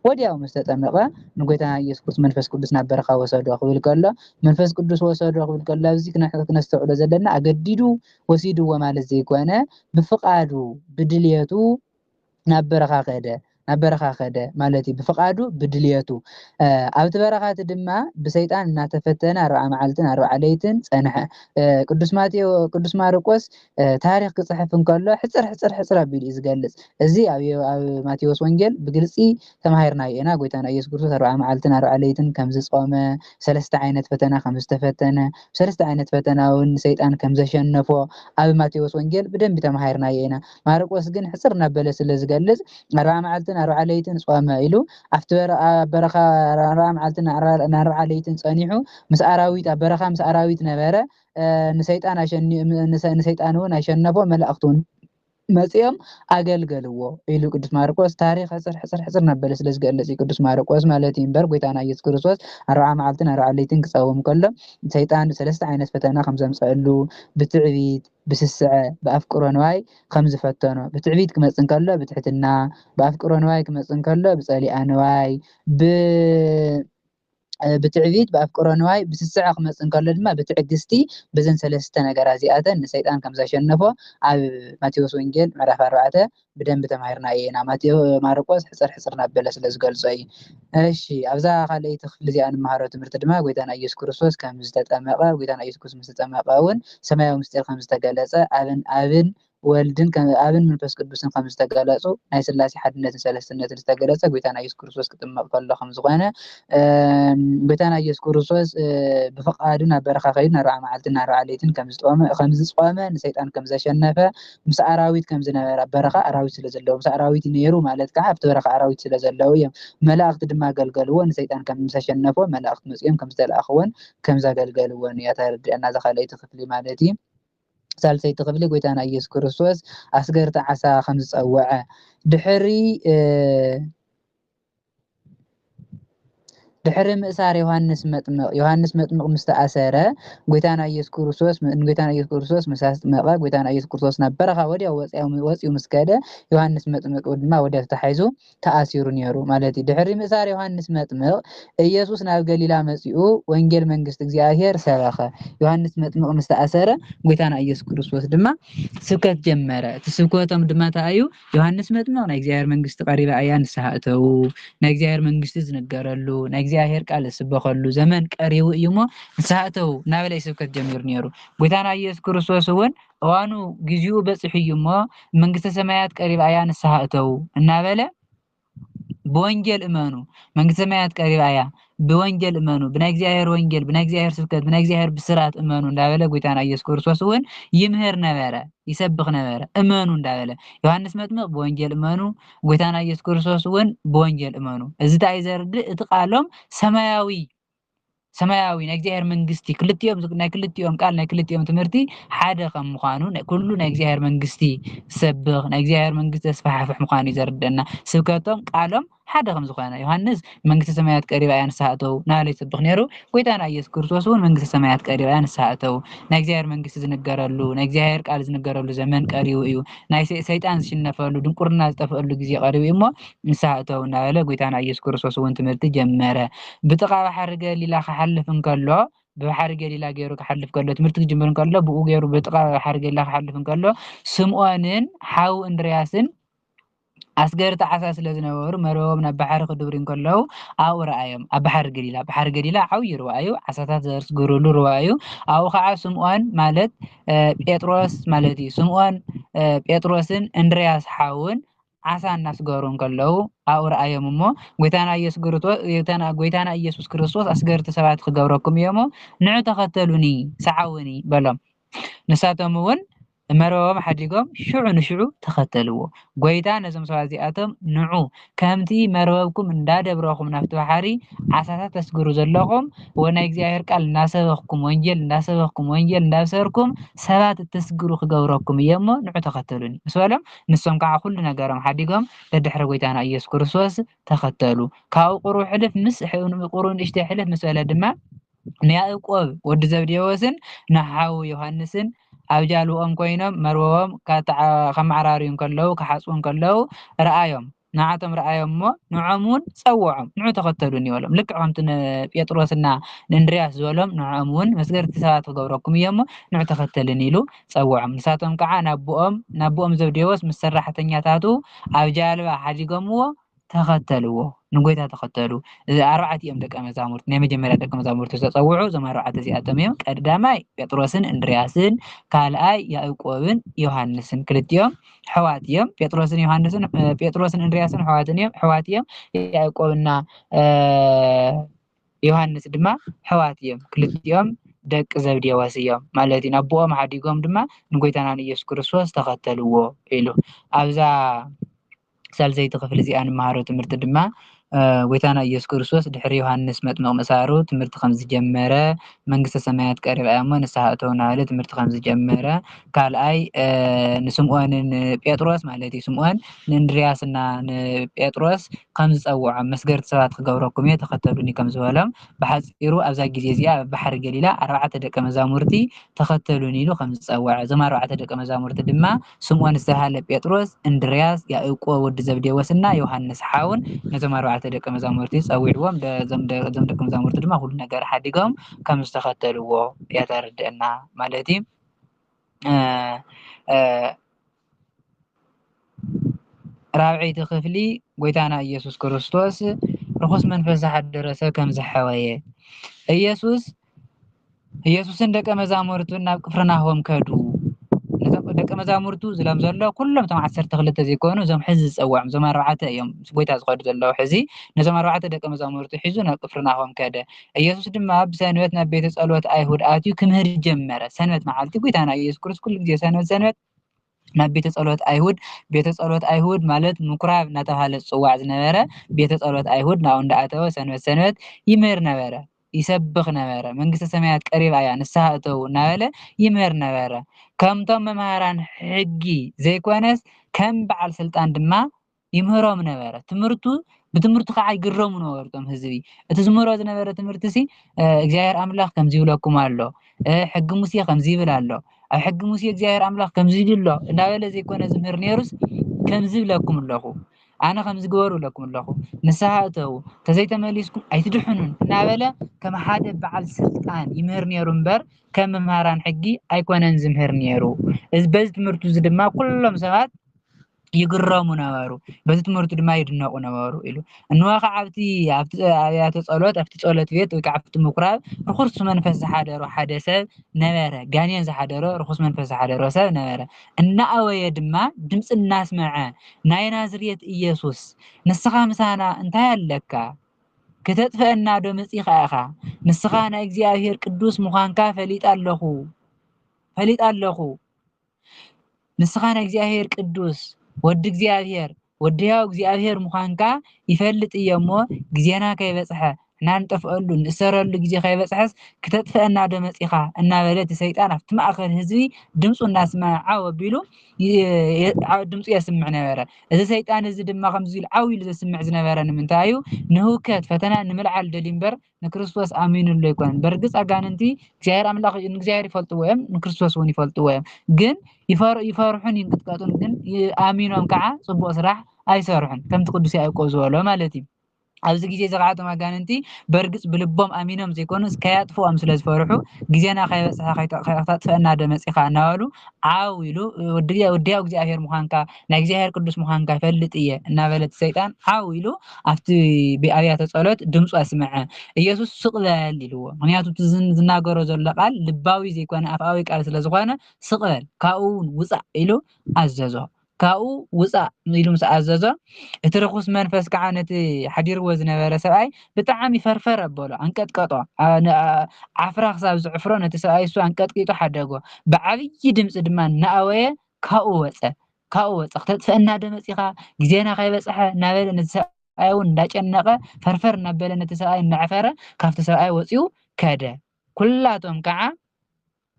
ወዲያው ምስ ተጠመቐ ንጎይታና ኢየሱስ ክርስቶስ መንፈስ ቅዱስ ናብ በረኻ ወሰዶ ክብል ከሎ መንፈስ ቅዱስ ወሰዶ ክብል ከሎ ኣብዚ ክነስተውዕሎ ዘለና ኣገዲዱ ወሲድዎ ማለት ዘይኮነ ብፍቃዱ ብድልየቱ ናብ በረኻ ከደ ማለት እዩ ብፍቃዱ ብድልየቱ ኣብቲ በረኻት ድማ ብሰይጣን እናተፈተነ 40 መዓልትን 40 ለይትን ጸንሐ ቅዱስ ማርቆስ ታሪክ ክጽሕፍ እንከሎ ሕጽር ኣቢሉ እዩ ዝገልጽ እዚ ኣብ ማቴዎስ ወንጌል ብግልጺ ተማሂርና ኢና ጎይታና ኢየሱስ ክርስቶስ 40 መዓልትን 40 ለይትን ከም ዝጾመ ሰለስተ ዓይነት ፈተና ከም ዝተፈተነ ሰለስተ ዓይነት ፈተናውን ሰይጣን ከም ዘሸነፎ ኣብ ማቴዎስ ወንጌል ብደንቢ ተማሂርና ኢና ማርቆስ ግን ሕጽር እናበለ ስለ ዝገልጽ 40 መዓልትን 40 ለይትን ጾመ ኢሉ ኣብቲ በረኻ 40 መዓልትን 40 ለይትን ጸኒሑ ምስ ኣራዊት ኣብ በረኻ ምስ ኣራዊት ነበረ ንሰይጣን እውን ኣሸነፎ መላእክቱን መጽኦም ኣገልገልዎ ኢሉ ቅዱስ ማርቆስ ታሪክ ሕጽር እናበለ ስለ ዝገልጽ ቅዱስ ማርቆስ ማለት እዩ እምበር ጎይታና ኢየሱስ ክርስቶስ 40 መዓልትን 40 ለይትን ክጸውም ከሎ ሰይጣን ሰለስተ ዓይነት ፈተና ከም ዘምጽአሉ ብትዕቢት ብስስዐ በአፍቅሮ ንዋይ ከም ዝፈተኖ ብትዕቢት ክመጽእ እንከሎ ብትሕትና በአፍቅሮ ንዋይ ክመጽእ እንከሎ ብጸሊአ ንዋይ ብትዕቢት በአፍቅሮ ንዋይ ብስስዐ ክመጽእ እንከሎ ድማ ብትዕግስቲ በዘን ሰለስተ ነገራት እዚኣተን ንሰይጣን ከም ዘሸነፎ ኣብ ማቴዎስ ወንጌል ምዕራፍ 4 ብደንብ ተማሂርና ኢና ማርቆስ ሕጽር እናበለ ስለ ዝገልጾ እዩ እሺ ኣብዛ ካልአይቲ ክፍሊ እዚኣ ንመሃሮ ትምህርቲ ድማ ጎይታና ኢየሱስ ክርስቶስ ከም ዝተጠመቐ ጎይታና ኢየሱስ ክርስቶስ ምስ ተጠመቐ እውን ሰማያዊ ምስጢር ከም ዝተገለጸ ኣብን ወልድን ኣብን መንፈስ ቅዱስን ከም ዝተገለጹ ናይ ስላሴ ሓድነትን ሰለስትነትን ዝተገለጸ ጎይታና ኢየሱስ ክርስቶስ ክጥምቕ ከሎ ከም ዝኾነ ጎይታና ኢየሱስ ክርስቶስ ብፍቃዱ ናብ በረኻ ከይዱ 40 መዓልትን 40 ለይትን ከም ዝጾመ ንሰይጣን ከም ዘሸነፈ ምስ ኣራዊት ከም ዝነበረ በረኻ ኣራዊት ስለ ዘለዎ ምስ ኣራዊት ነይሩ ማለት ከዓ ኣብቲ በረኻ ኣራዊት ስለ ዘለዎ እዮም መላእክቲ ድማ አገልገልዎ ንሰይጣን ከም ዘሸነፈ መላእክቲ መጽኦም ከም ዝተላእኽዎን ከም ዘገልገልዎን እያ ተረድአና ዘኻለይቲ ክፍሊ ማለት እዩ ሳልሰይቲ ክፍሊ ጎይታና ኢየሱስ ክርስቶስ ኣስገርቲ ዓሳ ከም ዝጸወዐ ድሕሪ ምእሳር ዮሃንስ መጥምቕ ምስ ተኣሰረ ጎይታና ኢየሱስ ክርስቶስ ምስ ኣስጠመቐ ጎይታና ኢየሱስ ክርስቶስ ናብ በረኻ ወዲያው ወፂኡ ምስ ከደ ዮሃንስ መጥምቕ ድማ ወዲያው ተታሒዙ ተኣሲሩ ነይሩ ማለት እዩ ድሕሪ ምእሳር ዮሃንስ መጥምቕ ኢየሱስ ናብ ገሊላ መፂኡ ወንጌል መንግስቲ እግዚአብሔር ሰበኸ ዮሃንስ መጥምቕ ምስ ተኣሰረ ጎይታና ኢየሱስ ክርስቶስ ድማ ስብከት ጀመረ እቲ ስብከቶም ድማ ታዩ ዮሃንስ መጥምቕ ናይ እግዚአብሔር መንግስቲ ቀሪባ እያ ንስሓ እተው ናይ እግዚአብሔር መንግስቲ ዝነገረሉ ናይ እግዚአብሔር ቃል ዝስበኸሉ ዘመን ቀሪቡ እዩ እሞ ንስሓ እተው እናበለ ስብከት ጀሚሩ ነይሩ ጎይታና ኢየሱስ ክርስቶስ እውን እዋኑ ግዚኡ በፂሑ እዩ እሞ መንግስተ ሰማያት ቀሪባ እያ ንስሓ እተው እናበለ بوانجل إيمانو من سمعت قريب آية بوانجل إيمانو بناء እግዚአብሔር ወንጌል بناء እግዚአብሔር ስብከት بناء እግዚአብሔር ብስራት إيمانو እንዳበለ ጎይታና ኢየሱስ ክርስቶስ እውን ይምህር ነበረ ይሰብኽ ነበረ إيمانو እንዳበለ ዮሐንስ መጥምቅ በወንጌል إيمانو ጎይታና ኢየሱስ ክርስቶስ እውን በወንጌል إيمانو እዚ ታይ ዘርድእ እቲ ቃሎም ሰማያዊ ናይ እግዚአብሔር መንግስቲ ክልቲኦም ቃል ናይ ክልቲኦም ትምህርቲ ሓደ ከም ምዃኑ ኩሉ ናይ እግዚአብሔር መንግስቲ ሰብኽ ናይ እግዚአብሔር መንግስቲ ተስፋሕፍሕ ምዃኑ ይዘርድና ስብከቶም ቃሎም ሓደ ከም ዝኾነ ዮሐንስ መንግስተ ሰማያት ቀሪባ እያ ንስሓ እተው ናበለ ይሰብኽ ነይሩ ጎይታና ኢየሱስ ክርስቶስ እውን መንግስተ ሰማያት ቀሪባ እያ ንስሓ እተው ናይ እግዚአብሔር መንግስቲ ዝነገረሉ ናይ እግዚአብሔር ቃል ዝነገረሉ ዘመን ቀሪቡ እዩ ናይ ሰይጣን ዝሽነፈሉ ድንቁርና ዝጠፍአሉ ግዜ ቀሪቡ እዩ እሞ ንስሓ እተው እናበለ ጎይታና ኢየሱስ ክርስቶስ እውን ትምህርቲ ጀመረ ብጥቃ ባሕሪ ገሊላ ክሓልፍ እንከሎ بحر جليلا جيرو كحلف كله تمرتك جمرن كله بقو جيرو بتقى بحر جليلا كحلف كله سمؤانن حاو اندرياسن أسجرت عساس لزنور مروم نبحر خدورين كله أو رأيهم بحر جليلا أو يروايو عساتات زرس جرولو روايو أو خع سموان مالت بيتروس مالتي سموان بيتروسن إندرياس حاون عسى الناس جورون كله أو رأيهم مو قيتانا يسوس كريستوس أسجرت سبعة خدوركم يومو نعو تختلوني سعوني بلام نساتهم መረቦም ሓዲጎም ሽዑ ንሽዑ ተኸተልዎ ጎይታ ነዞም ሰባት እዚኣቶም ንዑ ከምቲ መረበብኩም እንዳደብረኹም ናብቲ ባሕሪ ዓሳታት ተስግሩ ዘለኹም ወናይ እግዚኣብሔር ቃል እናሰበኽኩም ወንጌል እንዳሰርኩም ሰባት ተስግሩ ክገብረኩም እየ እሞ ንዑ ተኸተሉኒ ምስ በሎም ንሶም ከዓ ኩሉ ነገሮም ሓዲጎም ደድሕሪ ጎይታና ኢየሱስ ክርስቶስ ተኸተሉ ካብኡ ቁሩብ ሕልፍ ምስ ቁሩብ ንእሽተይ ሕልፍ ምስ በለ ድማ ንያዕቆብ ወዲ ዘብዴዎስን ንሓው ዮሃንስን ኣብ ጃልቦኦም ኮይኖም መርበቦም ከመዓራርዩ ከለው ክሓፅቡ ከለው ረኣዮም ንዓቶም ረኣዮም እሞ ንዖም እውን ፀውዖም ንዑ ተኸተሉኒ ይበሎም ልክዕ ከምቲ ጴጥሮስና ንእንድርያስ ዝበሎም ንዖም እውን መስገርቲ ሰባት ክገብረኩም እዮ እሞ ንዑ ተኸተልኒ ኢሉ ፀውዖም ንሳቶም ከዓ ናቦኦም ዘብዴዎስ ምስ ሰራሕተኛታቱ ኣብ ጃልባ ሓዲጎምዎ ተኸተልዎ ንጎይታ ተኸተሉ ኣርባዕቲኦም ደቀ መዛሙርት ናይ መጀመርያ ደቀ መዛሙርት ተፀውዑ እዞም ኣርባዕተ እዚኣቶም እዮም ቀዳማይ ጴጥሮስን እንድርያስን ካልኣይ ያዕቆብን ዮሃንስን ክልቲኦም ሕዋት እዮም ጴጥሮስን እንድርያስን ሕዋት እዮም ያዕቆብና ዮሃንስ ድማ ሕዋት እዮም ክልቲኦም ደቂ ዘብዴዎስ እዮም ማለት እዩ ናቦኦም ሓዲጎም ድማ ንጎይታና ንኢየሱስ ክርስቶስ ተኸተልዎ ኢሉ ኣብዛ ሳልሰይቲ ክፍሊ እዚኣ ንመሃሮ ትምህርቲ ድማ ጎይታና ኢየሱስ ክርስቶስ ድሕሪ ዮሃንስ መጥምቕ ምሳሩ ትምህርቲ ከም ዝጀመረ መንግስተ ሰማያት ቀሪባ እሞ ንስሓ እተው እናበለ ትምህርቲ ከም ዝጀመረ ካልኣይ ንስምዖንን ጴጥሮስ ማለት እዩ ስምዖን ንእንድርያስና ንጴጥሮስ ከም ዝፀውዖም መስገርቲ ሰባት ክገብረኩም እየ ተኸተሉኒ ከም ዝበሎም ብሓፂሩ ኣብዛ ግዜ እዚኣ ኣብ ባሕሪ ገሊላ 4 ደቀ መዛሙርቲ ተኸተሉኒ ኢሉ ከም ዝፀውዐ እዞም 4 ደቀ መዛሙርቲ ድማ ስምዖን ዝተባሃለ ጴጥሮስ እንድርያስ ያዕቆብ ወዲ ዘብዴዎስና ዮሃንስ ሓውን ነዞም 4 ደቀ መዛሙርቲ ፀዊዕዎም እዞም ደቀ መዛሙርቲ ድማ ሁሉ ነገር ሓዲጎም ከም ዝተኸተልዎ ያተርድአና ማለት እዩ ራብዒቲ ክፍሊ ጎይታና ኢየሱስ ክርስቶስ ርኩስ መንፈስ ዝሓደረ ሰብ ከም ዝሓወየ ኢየሱስን ደቀ መዛሙርቱን ናብ ቅፍርናሆም ከዱ ደቀ መዛሙርቱ ዝሎም ዘሎ ኩሎም እቶም 12 ዘይኮኑ እዞም ሕዚ ዝፀውዖም እዞም 4 እዮም ጎይታ ዝኸዱ ዘለዉ ሕዚ ነዞም 4 ደቀ መዛሙርቱ ሒዙ ናብ ቅፍርናሆም ከደ ኢየሱስ ድማ ብሰንበት ናብ ቤተ ጸሎት ኣይሁድ ኣትዩ ክምህር ጀመረ ሰንበት መዓልቲ ጎይታና ኢየሱስ ክርስቶስ ኩሉ ግዜ ሰንበት ናብ ቤተ ጸሎት ኣይሁድ ማለት ምኩራብ እናተባሃለ ዝፅዋዕ ዝነበረ ቤተ ጸሎት ኣይሁድ ናብኡ እንዳኣተወ ሰንበት ይምህር ነበረ ይሰብኽ ነበረ መንግስተ ሰማያት ቀሪባ እያ ንስሓ እተው እናበለ ይምህር ነበረ ከምቶም መምሃራን ሕጊ ዘይኮነስ ከም በዓል ስልጣን ድማ ይምህሮም ነበረ ብትምህርቱ ከዓ ይግረሙ ነበሩ እቶም ህዝቢ እቲ ዝምህሮ ዝነበረ ትምህርቲ ሲ እግዚአብሔር ኣምላኽ ከምዚ ይብለኩም ኣሎ ሕጊ ሙሴ ከምዚ ይብል ኣሎ ኣብ ሕጊ ሙሴ እግዚአብሔር ኣምላኽ ከምዚ ይብሎ እናበለ ዘይኮነ ዝምህር ነይሩስ ከምዚ ይብለኩም ኣለኹ ኣነ ከም ዝገበሩ ለኩም ኣለኹ ንስሓ እተው ተዘይተመሊስኩም ኣይትድሕኑን እናበለ ከም ሓደ በዓል ስልጣን ይምህር ነይሩ እምበር ከም መምሃራን ሕጊ ኣይኮነን ዝምህር ነይሩ በዚ ትምህርቱ እዚ ድማ ኩሎም ሰባት ይግረሙ ነበሩ በዚ ትምህርቱ ድማ ይድነቁ ነበሩ ኢሉ እንዋ ከዓ ኣብቲ ኣብያተ ጸሎት ኣብቲ ጸሎት ቤት ወይ ከዓ ኣብቲ ምኩራብ ርኩስ መንፈስ ዝሓደሮ ሓደ ሰብ ነበረ ጋኔን ዝሓደሮ ርኩስ መንፈስ ዝሓደሮ ሰብ ነበረ እናኣወየ ድማ ድምፂ እናስመዐ ናይ ናዝሬት ኢየሱስ ንስኻ ምሳና እንታይ ኣለካ ከተጥፈአና ዶ መፂኻ ኢኻ ንስኻ ናይ እግዚአብሔር ቅዱስ ምዃንካ ፈሊጥ ኣለኹ ንስኻ ናይ እግዚአብሔር ቅዱስ ወዲ እግዚአብሔር ወዲ ሕያው እግዚአብሔር ምዃንካ ይፈልጥ እየ እሞ ግዜና ከይበፅሐ ናንጠፍአሉ ንእሰረሉ ግዜ ከይበፅሐስ ከተጥፈአና ዶ መፂኻ እናበለ እቲ ሰይጣን ኣብቲ ማእኸል ህዝቢ ድምፁ እናስመዐ ኣቢሉ ድምፁ የስምዕ ነበረ እዚ ሰይጣን እዚ ድማ ከምዚ ኢሉ ዓው ኢሉ ዘስምዕ ዝነበረ ንምንታይ እዩ ንህውከት ፈተና ንምልዓል ደልዩ እምበር ንክርስቶስ ኣሚኑሉ ኣይኮነን በርግፅ ኣጋንንቲ እግዚአብሔር ኣምላኽ ንእግዚአብሔር ይፈልጥዎ እዮም ንክርስቶስ እውን ይፈልጥዎ እዮም ግን ይፈርሑን ይንቅጥቀጡን ግን ኣሚኖም ከዓ ፅቡቅ ስራሕ ኣይሰርሑን ከምቲ ቅዱስ ያዕቆብ ዝበሎ ማለት እዩ ኣብዚ ግዜ ዝረኣቶም ኣጋንንቲ በርግጽ ብልቦም ኣሚኖም ዘይኮኑስ ከያጥፍኦም ስለ ዝፈርሑ ግዜና ከይበፅሐ ከይተጥፍአና ደመፂኻ እናበሉ ዓው ኢሉ ወዲያው እግዚኣብሔር ምዃንካ ናይ እግዚኣብሔር ቅዱስ ምዃንካ ይፈልጥ እየ እናበለት ሰይጣን ዓው ኢሉ ኣብቲ ብኣብያተ ጸሎት ድምፁ ኣስምዐ ኢየሱስ ስቕበል ኢልዎ። ምክንያቱ ዝናገሮ ዘሎ ቃል ልባዊ ዘይኮነ ኣፍኣዊ ቃል ስለ ዝኾነ ስቕበል ካብኡ ውፃእ ኢሉ ኣዘዞ። ካብኡ ውፃእ ኢሉ ምስ ኣዘዞ እቲ ርኩስ መንፈስ ከዓ ነቲ ሓዲርዎ ዝነበረ ሰብኣይ ብጣዕሚ ፈርፈር ኣበሎ አንቀጥቀጦ ዓፍራ ክሳብ ዝዕፍሮ ነቲ ሰብኣይ እሱ አንቀጥቂጦ ሓደጎ ብዓብይ ድምፂ ድማ እናኣወየ ካብኡ ወፀ ክተጥፍአና ደመፂኻ ግዜና ከይበፅሐ እናበለ ነቲ ሰብኣይ እውን እንዳጨነቀ ፈርፈር እናበለ ነቲ ሰብኣይ እናዕፈረ ካብቲ ሰብኣይ ወፂኡ ከደ ኩላቶም ከዓ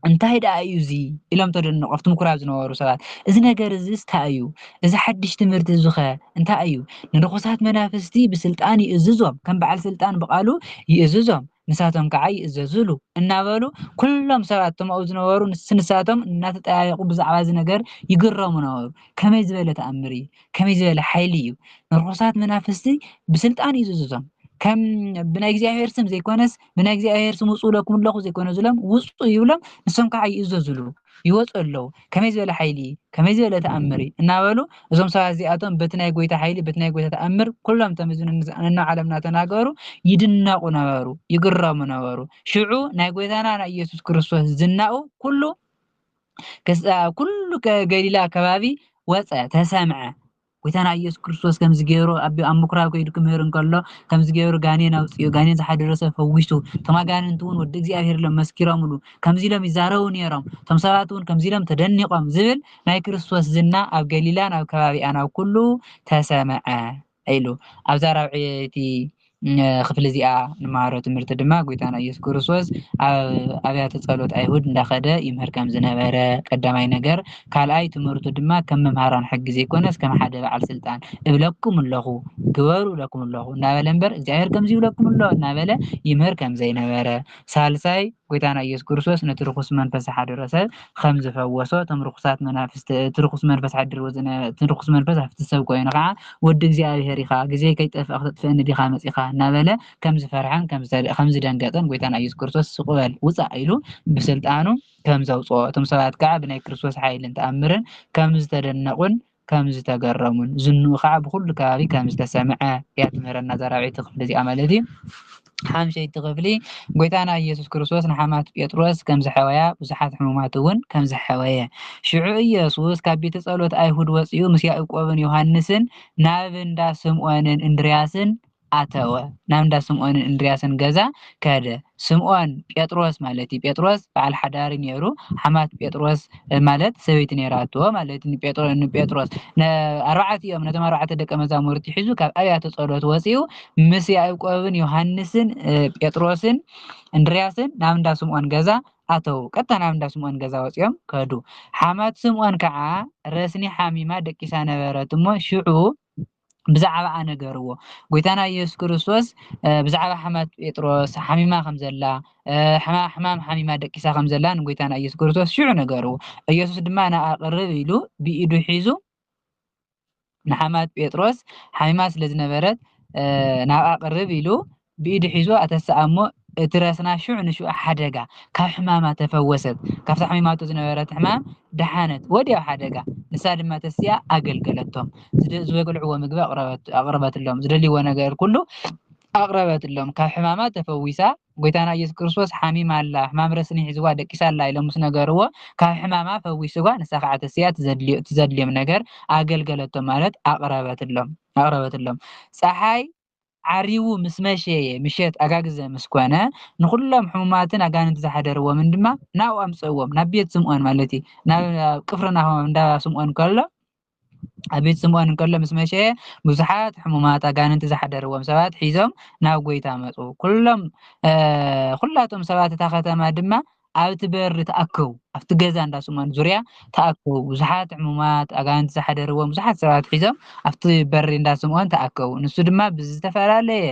እንታይ ደኣ እዩ እዚ ኢሎም ተደነቁ ኣብቲ ምኩራብ ዝነበሩ ሰባት እዚ ነገር እዚ እንታይ እዩ እዚ ሓድሽ ትምህርቲ እዚ ኸ እንታይ እዩ ንርኩሳት መናፍስቲ ብስልጣን ይእዝዞም ከም በዓል ስልጣን ብቃሉ ይእዝዞም ንሳቶም ከዓ ይእዘዝሉ እናበሉ ኩሎም ሰባት እቶም ዝነበሩ ንሳቶም እናተጠያየቁ ብዛዕባ እዚ ነገር ይግረሙ ነበሩ። ከመይ ዝበለ ተኣምር እዩ ከመይ ዝበለ ሓይሊ እዩ ንርኩሳት መናፍስቲ ብስልጣን ይእዝዞም ከም ብናይ እግዚኣብሔር ስም ዘይኮነስ ብናይ እግዚኣብሔር ስም ውፅኡ ለኩም ኣለኹ ዘይኮነ ዝሎም ውፅኡ ይብሎም ንሶም ከዓ ይእዘዝሉ ይወፁ ኣለዉ ከመይ ዝበለ ሓይሊ ከመይ ዝበለ ተኣምር እናበሉ እዞም ሰባት እዚኣቶም በቲ ናይ ጎይታ ሓይሊ በቲ ናይ ጎይታ ተኣምር ኩሎም ቶም ዓለምና ተናገሩ ይድነቁ ነበሩ ይግረሙ ነበሩ። ሽዑ ናይ ጎይታና ናይ ኢየሱስ ክርስቶስ ዝናኡ ኩሉ ገሊላ ከባቢ ወፀ ተሰምዐ። ጎይታና ኢየሱስ ክርስቶስ ከምዚ ገይሩ ኣብ ምኩራብ ከይዱ ክምህር እንከሎ ከምዚ ገይሩ ጋኔን ኣውፅኡ ጋኔን ዝሓደረ ሰብ ፈዊሱ እቶም ኣጋንንቲ እውን ወዲ እግዚኣብሔር ኢሎም መስኪሮምሉ ከምዚ ኢሎም ይዛረቡ ነይሮም እቶም ሰባት እውን ከምዚ ኢሎም ተደኒቆም ዝብል ናይ ክርስቶስ ዝና ኣብ ገሊላን ኣብ ከባቢኣን ኣብ ኩሉ ተሰምዐ ኢሉ ኣብዛ ራብዒቲ ክፍሊ እዚኣ ንመሃሮ ትምህርቲ ድማ ጎይታና ኢየሱስ ክርስቶስ ኣብያተ ጸሎት ኣይሁድ እንዳኸደ ይምህር ከም ዝነበረ ቀዳማይ ነገር ካልኣይ ትምህርቱ ድማ ከም መምሃራን ሕጊ ዘይኮነስ ከም ሓደ በዓል ስልጣን እብለኩም ኣለኹ ግበሩ ለኩም ኣለኹ እናበለ እምበር እግዚኣብሔር ከምዚ ይብለኩም ኣሎ እናበለ ይምህር ከም ዘይነበረ ሳልሳይ ጎይታና ኢየሱስ ክርስቶስ ነቲ ርኩስ መንፈስ ሓደረ ሰብ ከም ዝፈወሶ እቶም ርኩሳት መናፍስቲ ርኩስ መንፈስ ሓዲርዎ ዝነበረ ርኩስ መንፈስ ኣብቲ ሰብ ኮይኑ ከዓ ወዲ እግዚኣብሔር ኢኻ ግዜ ከይጠፍእ ክትጥፍአኒ ዲኻ መፂኻ እናበለ ከም ዝፈርሐን ከም ዝደንገጠን ጎይታና ኢየሱስ ክርስቶስ ስቕበል ውፃእ ኢሉ ብስልጣኑ ከም ዘውፅኦ እቶም ሰባት ከዓ ብናይ ክርስቶስ ሓይልን ተኣምርን ከም ዝተደነቁን ከም ዝተገረሙን ዝንኡ ከዓ ብኩሉ ከባቢ ከም ዝተሰምዐ እያ ትምህረና እዛ ራብዒቲ ክፍሊ እዚኣ ማለት እዩ። ሓምሸይቲ ክፍሊ ጎይታና ኢየሱስ ክርስቶስ ንሓማት ጴጥሮስ ከም ዝሐወያ ብዙሓት ሕሙማት እውን ከም ዝሐወየ ሽዑ ኢየሱስ ካብ ቤተ ጸሎት ኣይሁድ ወፂኡ ምስ ያዕቆብን ዮሃንስን ናብ እንዳ ስምዖንን እንድርያስን ኣተወ ናብ እንዳ ስምዖንን እንድርያስን ገዛ ከደ ስምዖን ጴጥሮስ ማለት እዩ ጴጥሮስ በዓል ሓዳሪ ነይሩ ሓማት ጴጥሮስ ማለት ሰበይቲ ነይራትዎ ማለት ንጴጥሮስ ኣርባዕተ እዮም ነቶም ኣርባዕተ ደቀ መዛሙርቲ ሒዙ ካብ ኣብያተ ጸሎት ወፂኡ ምስ ያዕቆብን ዮሃንስን ጴጥሮስን እንድርያስን ናብ እንዳ ስምዖን ገዛ ኣተው ቀጥታ ናብ እንዳ ስምዖን ገዛ ወፂኦም ከዱ ሓማት ስምዖን ከዓ ረስኒ ሓሚማ ደቂሳ ነበረት እሞ ሽዑ ብዛዕባ ነገርዎ ጎይታና ኢየሱስ ክርስቶስ ብዛዕባ ሓማት ጴጥሮስ ሓሚማ ከም ዘላ ሕማም ሓሚማ ደቂሳ ከም ዘላ ንጎይታና ኢየሱስ ክርስቶስ ሽዑ ነገርዎ ኢየሱስ ድማ ንኣቅርብ ኢሉ ብኢዱ ሒዙ ንሓማት ጴጥሮስ ሓሚማ ስለ ዝነበረት ናብ ኣቅርብ ኢሉ ብኢዱ ሒዙ ኣተሰኣሞ እቲ ረስና ሽዑ ንሽዑ ሓደጋ ካብ ሕማማ ተፈወሰት ካብቲ ሕማማቱ ዝነበረት ሕማም ደሓነት ወዲያው ሓደጋ ንሳ ድማ ተስያ ኣገልገለቶም ዝበልዕዎ ምግቢ ኣቅረበትሎም ዝደልይዎ ነገር ኩሉ ኣቅረበትሎም ካብ ሕማማ ተፈዊሳ ጎይታና ኢየሱስ ክርስቶስ ሓሚማ ኣላ ሕማም ረስኒ ሒዝዋ ደቂሳ ኣላ ኢሎም ምስ ነገርዎ ካብ ሕማማ ፈዊስዋ ንሳ ከዓ ተስያ ትዘድልዮም ነገር ኣገልገለቶም ማለት ኣቅረበትሎም ፀሓይ ዓሪቡ ምስ መሸየ ምሸት ኣጋግዘ ምስ ኮነ ንኩሎም ሕሙማትን ኣጋንንቲ ዝሓደርዎምን ድማ ናብኡ ኣምፅእዎም ናብ ቤት ስምዖን ማለት እዩ ናብ ቅፍርናሆም እንዳ ስምዖን ከሎ ኣብ ቤት ስምዖን ከሎ ምስ መሸየ ብዙሓት ሕሙማት ኣጋንንቲ ዝሓደርዎም ሰባት ሒዞም ናብ ጎይታ መፁ ኩላቶም ሰባት እታ ከተማ ድማ ኣብቲ በሪ ተኣከቡ ኣብቲ ገዛ እንዳ ስምዖን ዙርያ ተኣከቡ ብዙሓት ሕሙማት ኣጋንንቲ ዝሓደርዎም ብዙሓት ሰባት ሒዞም ኣብቲ በሪ እንዳ ስምዖን ተኣከቡ ንሱ ድማ ብዝተፈላለየ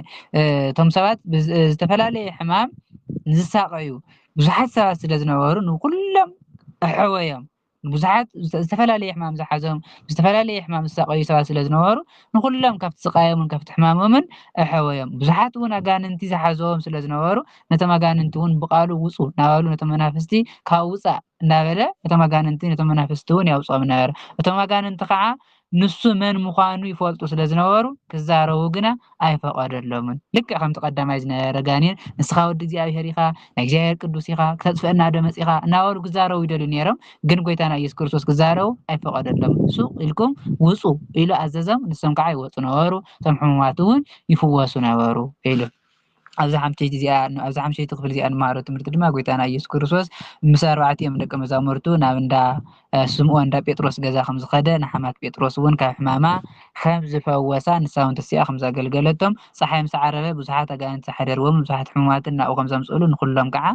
እቶም ሰባት ብዝተፈላለየ ሕማም ዝሳቀዩ ብዙሓት ሰባት ስለ ዝነበሩ ንኩሎም ኣሕወዮም ብዙሓት ዝተፈላለየ ሕማም ዝሓዞም ዝተፈላለየ ሕማም ዝሰቃዩ ሰባት ስለ ዝነበሩ ንኩሎም ካብቲ ስቃዮምን ካብቲ ሕማሞምን ኣሕወዮም ብዙሓት እውን ኣጋንንቲ ዝሓዞም ስለ ዝነበሩ ነቶም ኣጋንንቲ እውን ብቃሉ ውፁ እናበሉ ነቶም መናፍስቲ ካብ ውፃእ እናበለ ነቶም ኣጋንንቲ ነቶም መናፍስቲ እውን ያውፅኦም ነበረ እቶም ኣጋንንቲ ከዓ ንሱ መን ምዃኑ ይፈልጡ ስለ ዝነበሩ ክዛረቡ ግና ኣይፈቀደሎምን ልክዕ ከምቲ ቀዳማይ ዝነበረ ጋኔን ንስኻ ወዲ እግዚኣብሔር ኢኻ ናይ እግዚኣብሔር ቅዱስ ኢኻ ክተጥፍአና ዶ መፂኻ እናበሉ ክዛረቡ ይደልዩ ነይሮም ግን ጎይታና ኢየሱስ ክርስቶስ ክዛረቡ ኣይፈቀደሎም ሱቅ ኢልኩም ውፁ ኢሉ ኣዘዞም ንሶም ከዓ ይወፁ ነበሩ እቶም ሕሙማት እውን ይፍወሱ ነበሩ ኢሉ ኣብዚ ሓምሸይቲ ክፍሊ እዚኣ ንመሃሮ ትምህርቲ ድማ ጎይታና ኢየሱስ ክርስቶስ ምስ ኣርባዕቲኦም ደቀ መዛሙርቱ ናብ እንዳ ስምዖን እንዳ ጴጥሮስ ገዛ ከም ዝኸደ ንሓማት ጴጥሮስ እውን ካብ ሕማማ ከም ዝፈወሳ ንሳ እውን ተሲኣ ከም ዘገልገለቶም ፀሓይ ምስ ዓረበ ብዙሓት ኣጋንንቲ ዝሓደርዎም ብዙሓት ሕሙማትን ናብኡ ከም ዘምፅእሉ ንኩሎም ከዓ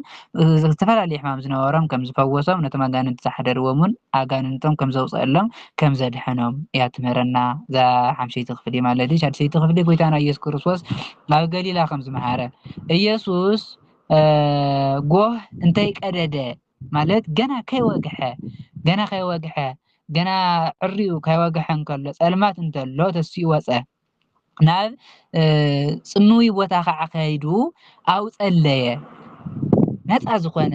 ዝተፈላለዩ ሕማም ዝነበሮም ከም ዝፈወሶም ነቶም ኣጋንንቲ ዝሓደርዎም እውን ኣጋንንቶም ከም ዘውፅአሎም ከም ዘድሐኖም እያ ትምህረና እዛ ሓምሸይቲ ክፍሊ ማለት እዩ ሻድሸይቲ ክፍሊ ጎይታና ኢየሱስ ክርስቶስ ኣብ ገሊላ ከም ዝመሃረ ኢየሱስ ጎህ እንተይቀደደ ማለት ገና ከይወግሐ ገና ዕሪኡ ከይወግሐ እንከሎ ፀልማት እንተሎ ተሲኡ ወፀ ናብ ፅምዊ ቦታ ከዓ ከይዱ ኣብኡ ፀለየ ነፃ ዝኾነ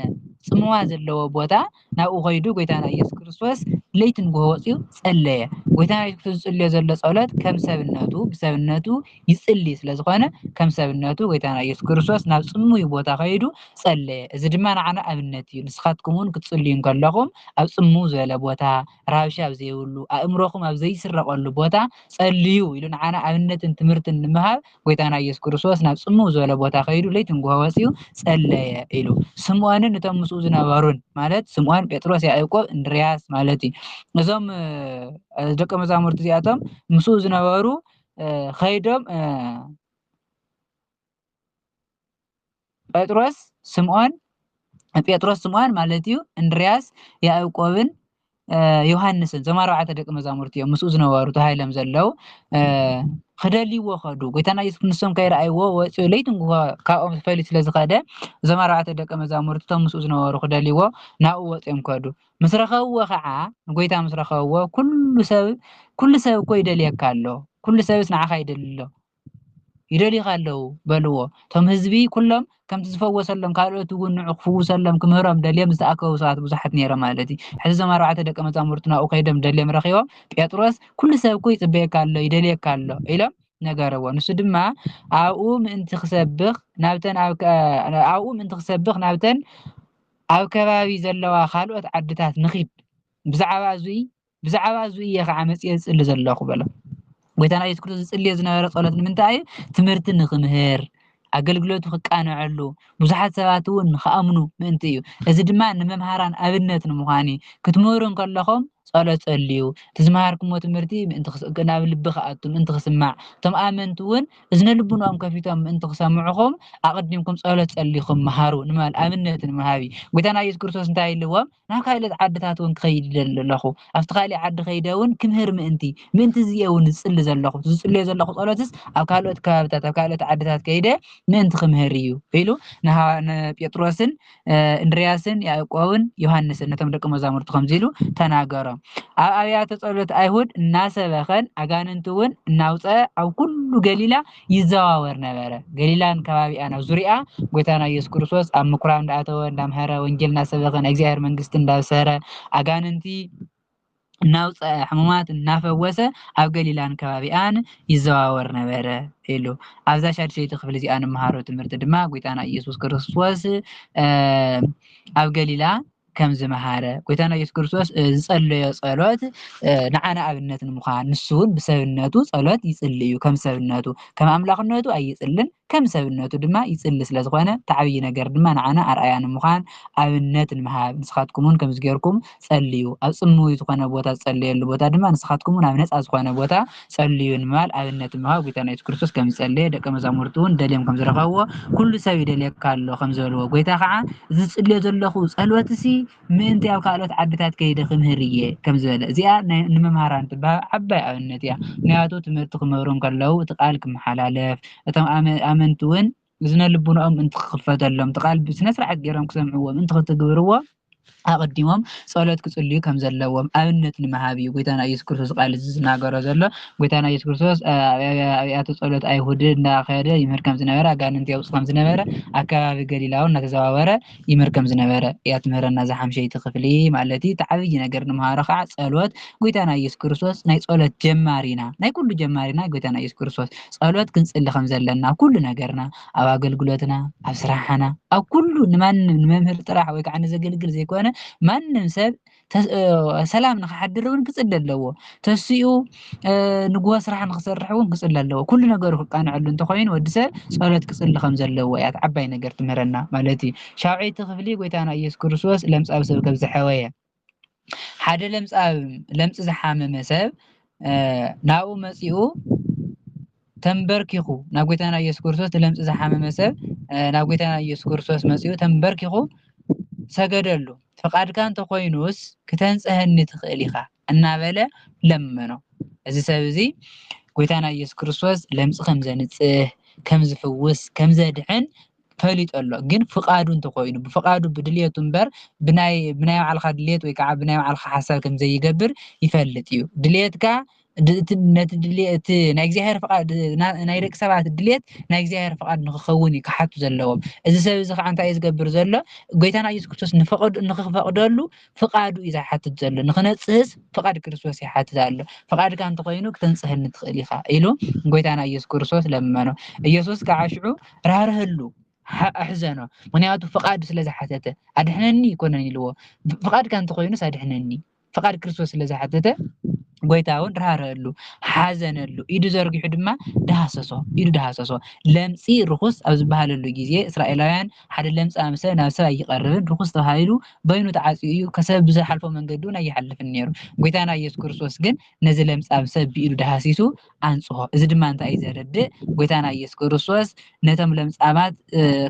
ፅምዋ ዘለዎ ቦታ ናብኡ ከይዱ ጎይታና ኢየሱስ ክርስቶስ ለይትን ጎህ ወፂኡ ፀለየ ጎይታና ኢየሱስ ክርስቶስ ዝፅልዮ ዘሎ ፀሎት ከም ሰብነቱ ብሰብነቱ ይፅሊ ስለ ዝኾነ ከም ሰብነቱ ጎይታና ኢየሱስ ክርስቶስ ናብ ፅምዊ ቦታ ከይዱ ፀለየ እዚ ድማ ንዓና ኣብነት እዩ ንስኻትኩም እውን ክትፅልዩ ከለኹም ኣብ ፅምው ዝበለ ቦታ ራብሻ ኣብ ዘይብሉ ኣእምሮኹም ኣብ ዘይስረቀሉ ቦታ ፀልዩ ኢሉ ንዓና ኣብነትን ትምህርትን ንምሃብ ጎይታና ኢየሱስ ክርስቶስ ናብ ፅምው ዝበለ ቦታ ከይዱ ለይትን ጎህ ወፂኡ ፀለየ ኢሉ ስምዖንን ነቶም ምስኡ ዝነበሩን ማለት ስምዖን ጴጥሮስ ያዕቆብ እንድርያስ ማለት እዩ እዞም ደቀ መዛሙርቲ እዚኣቶም ምስኡ ዝነበሩ ከይዶም ጴጥሮስ ስምዖን ማለት እዩ እንድርያስ ያዕቆብን ዮሃንስን ዞም ኣርባዕተ ደቀ መዛሙርቲ እዮም ምስኡ ዝነበሩ ተባሂሎም ዘለው ክደልይዎ ከዱ ጎይታና ኢየሱስ ንሶም ከይረኣይዎ ወፂኡ ለይትን ካብኦም ተፈልዩ ስለ ዝኸደ እዞም ኣርባዕተ ደቀ መዛሙርቲ እቶም ምስኡ ዝነበሩ ክደልይዎ ናብኡ ወፂኦም ከዱ ምስ ረኸብዎ ከዓ ጎይታ ምስ ረኸብዎ ኩሉ ሰብ እኮ ይደልየካ ኣሎ ኩሉ ሰብስ ንዓኻ ይደልይካ ኣለው በልዎ እቶም ህዝቢ ኩሎም ከምቲ ዝፈወሰሎም ካልኦት እውን ንዑ ክፍውሰሎም ክምህሮም ደልዮም ዝተኣከቡ ሰባት ብዙሓት ነይሮም ማለት እዩ ሕዚ እዞም ኣርባዕተ ደቀ መዛሙርቲ ናብኡ ከይዶም ደልዮም ረኺቦም ጴጥሮስ ኩሉ ሰብ እኮ ይፅበየካ ኣሎ ይደልየካ ኣሎ ኢሎም ነገረዎ ንሱ ድማ ኣብኡ ምእንቲ ክሰብኽ ናብተን ኣብ ከባቢ ዘለዋ ካልኦት ዓድታት ንኺድ ብዛዕባ እዙይ እየ ከዓ መፅየ ዝፅሊ ዘለኹ በሎም ጎይታና ኢየሱስ ክርስቶስ ዝፅልዮ ዝነበረ ፀሎት ንምንታይ እዩ ትምህርቲ ንክምህር ኣገልግሎቱ ክቃነዐሉ ብዙሓት ሰባት እውን ንክኣምኑ ምእንቲ እዩ እዚ ድማ ንመምሃራን ኣብነት ንምዃን ክትምህሩ ከለኹም ፀሎት ጸልዩ ትዝማሃርኩሞ ትምህርቲ ምእንቲ ናብ ልቢ ከኣቱ ምእንቲ ክስማዕ እቶም ኣመንቲ እውን እዝነ ልቡናኦም ከፊቶም ምእንቲ ክሰምዑኹም ኣቀዲምኩም ፀሎት ጸልይኹም መሃሩ ንማል ኣብነት ንምሃቢ ጎይታና ኢየሱስ ክርስቶስ እንታይ ኢልዎም ናብ ካልኦት ዓድታት እውን ክኸይድ ዘለኹ ኣብቲ ካልእ ዓዲ ከይደ እውን ክምህር ምእንቲ እዚአ እውን ዝፅሊ ዘለኹ ዝፅልዮ ዘለኹ ፀሎትስ ኣብ ካልኦት ከባቢታት ኣብ ካልኦት ዓድታት ከይደ ምእንቲ ክምህር እዩ ኢሉ ንጴጥሮስን እንድርያስን ያዕቆብን ዮሃንስን ነቶም ደቀ መዛሙርቱ ከምዚ ኢሉ ተናገሮም ኣብ ኣብያተ ጸሎት ኣይሁድ እናሰበኸን ኣጋንንት እውን እናውፀ ኣብ ኩሉ ገሊላ ይዘዋወር ነበረ ገሊላን ከባቢኣን ኣብ ዙርያ ጎይታና ኢየሱስ ክርስቶስ ኣብ ምኩራብ እንዳኣተወ እንዳምሃረ ወንጌል እናሰበኸ ናይ እግዚአብሔር መንግስቲ እንዳብሰረ ኣጋንንቲ እናውፀ ሕሙማት እናፈወሰ ኣብ ገሊላን ከባቢኣን ይዘዋወር ነበረ ኢሉ ኣብዛ ሻድሸይቲ ክፍሊ እዚኣ ንመሃሮ ትምህርቲ ድማ ጎይታና ኢየሱስ ክርስቶስ ኣብ ገሊላ ከም ዝመሃረ ጎይታና ኢየሱስ ክርስቶስ ዝጸለዮ ጸሎት ንዓና ኣብነት ንምዃን ንሱ እውን ብሰብነቱ ጸሎት ይጽሊ እዩ ከም ሰብነቱ ከም ኣምላኽነቱ ኣይጽልን ከም ሰብነቱ ድማ ይጽሊ ስለ ዝኾነ ተዓብይ ነገር ድማ ንዓና ኣርኣያ ንምዃን ኣብነት ንምሃብ ንስኻትኩም እውን ከም ዝገርኩም ጸልዩ ኣብ ጽምው ዝኾነ ቦታ ጸልየሉ ቦታ ድማ ንስኻትኩም እውን ኣብ ነፃ ዝኾነ ቦታ ጸልዩ ንምባል ኣብነት ንምሃብ ጎይታና ኢየሱስ ክርስቶስ ከም ዝጸለየ ደቀ መዛሙርቱ እውን ደልዮም ከም ዝረኸብዎ ኩሉ ሰብ ይደልየካ ኣሎ ከም ዝበልዎ ጎይታ ከዓ ዝጽልዮ ዘለኹ ጸሎትሲ ምእንቲ ኣብ ካልኦት ዓድታት ከይደ ክምህር እየ ከም ዝበለ እዚኣ ንመምሃራን ትበሃል ዓባይ ኣብነት እያ ምክንያቱ ትምህርቲ ክምህሩ ከለው እቲ ቃል ክመሓላለፍ እቶም ኣመንቲ እውን እዝነ ልቡናኦም እንቲ ክኽፈተሎም እቲ ቃል ብስነ ስርዓት ገይሮም ክሰምዕዎ ምእንቲ ክትግብርዎ أقدمهم صلاة كسليو كم زلوا أبنت المهابي قويتنا يسوع كريستوس قال زنا جرزلا قويتنا يسوع كريستوس أبيات صلاة أيهود ناخير يمر كم زنبرة قال أنت يوصل كم زنبرة أكابي قليلاون نتزوجرة يمر كم زنبرة ياتمر الناس حم شيء تخفلي معلتي تعبي نجرنا مهارة صلاة قويتنا يسوع كريستوس ناي صلاة جمارينا ناي كل جمارينا قويتنا يسوع كريستوس صلاة كنس اللي خمس لنا كل نجرنا أو أقلقلتنا أسرحنا أو كل نمان نمهر تراح ويكعن زقلقل زي كونه ማንም ሰብ ሰላም ንክሓድር እውን ክፅሊ ኣለዎ ተሲኡ ንጉሆ ስራሕ ንክሰርሕ እውን ክፅሊ ኣለዎ ኩሉ ነገሩ ክቃንዐሉ እንተኮይኑ ወዲ ሰብ ፀሎት ክፅሊ ከም ዘለዎ እያ ዓባይ ነገር ትምህረና ማለት እዩ ሻብዒይቲ ክፍሊ ጎይታና ኢየሱስ ክርስቶስ ለምጻም ሰብ ከም ዝሐወየ ሓደ ለምጽ ዝሓመመ ሰብ ናብኡ መፂኡ ተንበርኪኹ ናብ ጎይታና ኢየሱስ ክርስቶስ ለምጽ ዝሓመመ ሰብ ናብ ጎይታና ኢየሱስ ክርስቶስ መፂኡ ተንበርኪኹ ሰገደሉ فقادك أنت خوينوس كتنسهني تخيليخا النابلة لمنو إذا سبزي قويتانا يسوع كريستوس لمس خمسة نتسه كم زفوس كم زادحن فليت الله جن فقادو أنت خوينو بفقادو بدلية تنبر بناي على خدلية ويكع بناي على حساب كم زي يجبر يفلتيو دليتك نت نايجزهر فقاد نايرك سبعة دليت نايجزهر فقاد نخوني كحتو زلهم إذا سبزي خان تعيز جبر زله قويتانا يسوع كريستوس نفقدلو فقادو إذا حتى زله نخنصص فقاد كريستوس يحتى زله فقاد كان تقينو كتنصهن تخليخا إلو قويتانا يسوع كريستوس لما يسوع كعشعو رهرهلو أحزنه منياتو فقاد سلازة حتته أدحنني يكونني لو فقاد كان تقينو سأدحنني فقاد كريستوس سلازة حتته قويتاون رهرهلو حزنلو إيدو زرقي حدما دهاسسو لمسي رخص أو زباللو جيزي إسرائيليان حد لمس أمسا نفسا يقربن رخص تهايلو بينو تعاسيو كسب بزا حلفو من قدونا يحلف النيرو قويتانا يسوع كريستوس جن نزل لمس أمسا بإيدو دهاسيسو أنصوها إذا دما أنت أي زرد قويتانا يسوع كريستوس نتم لمس أمات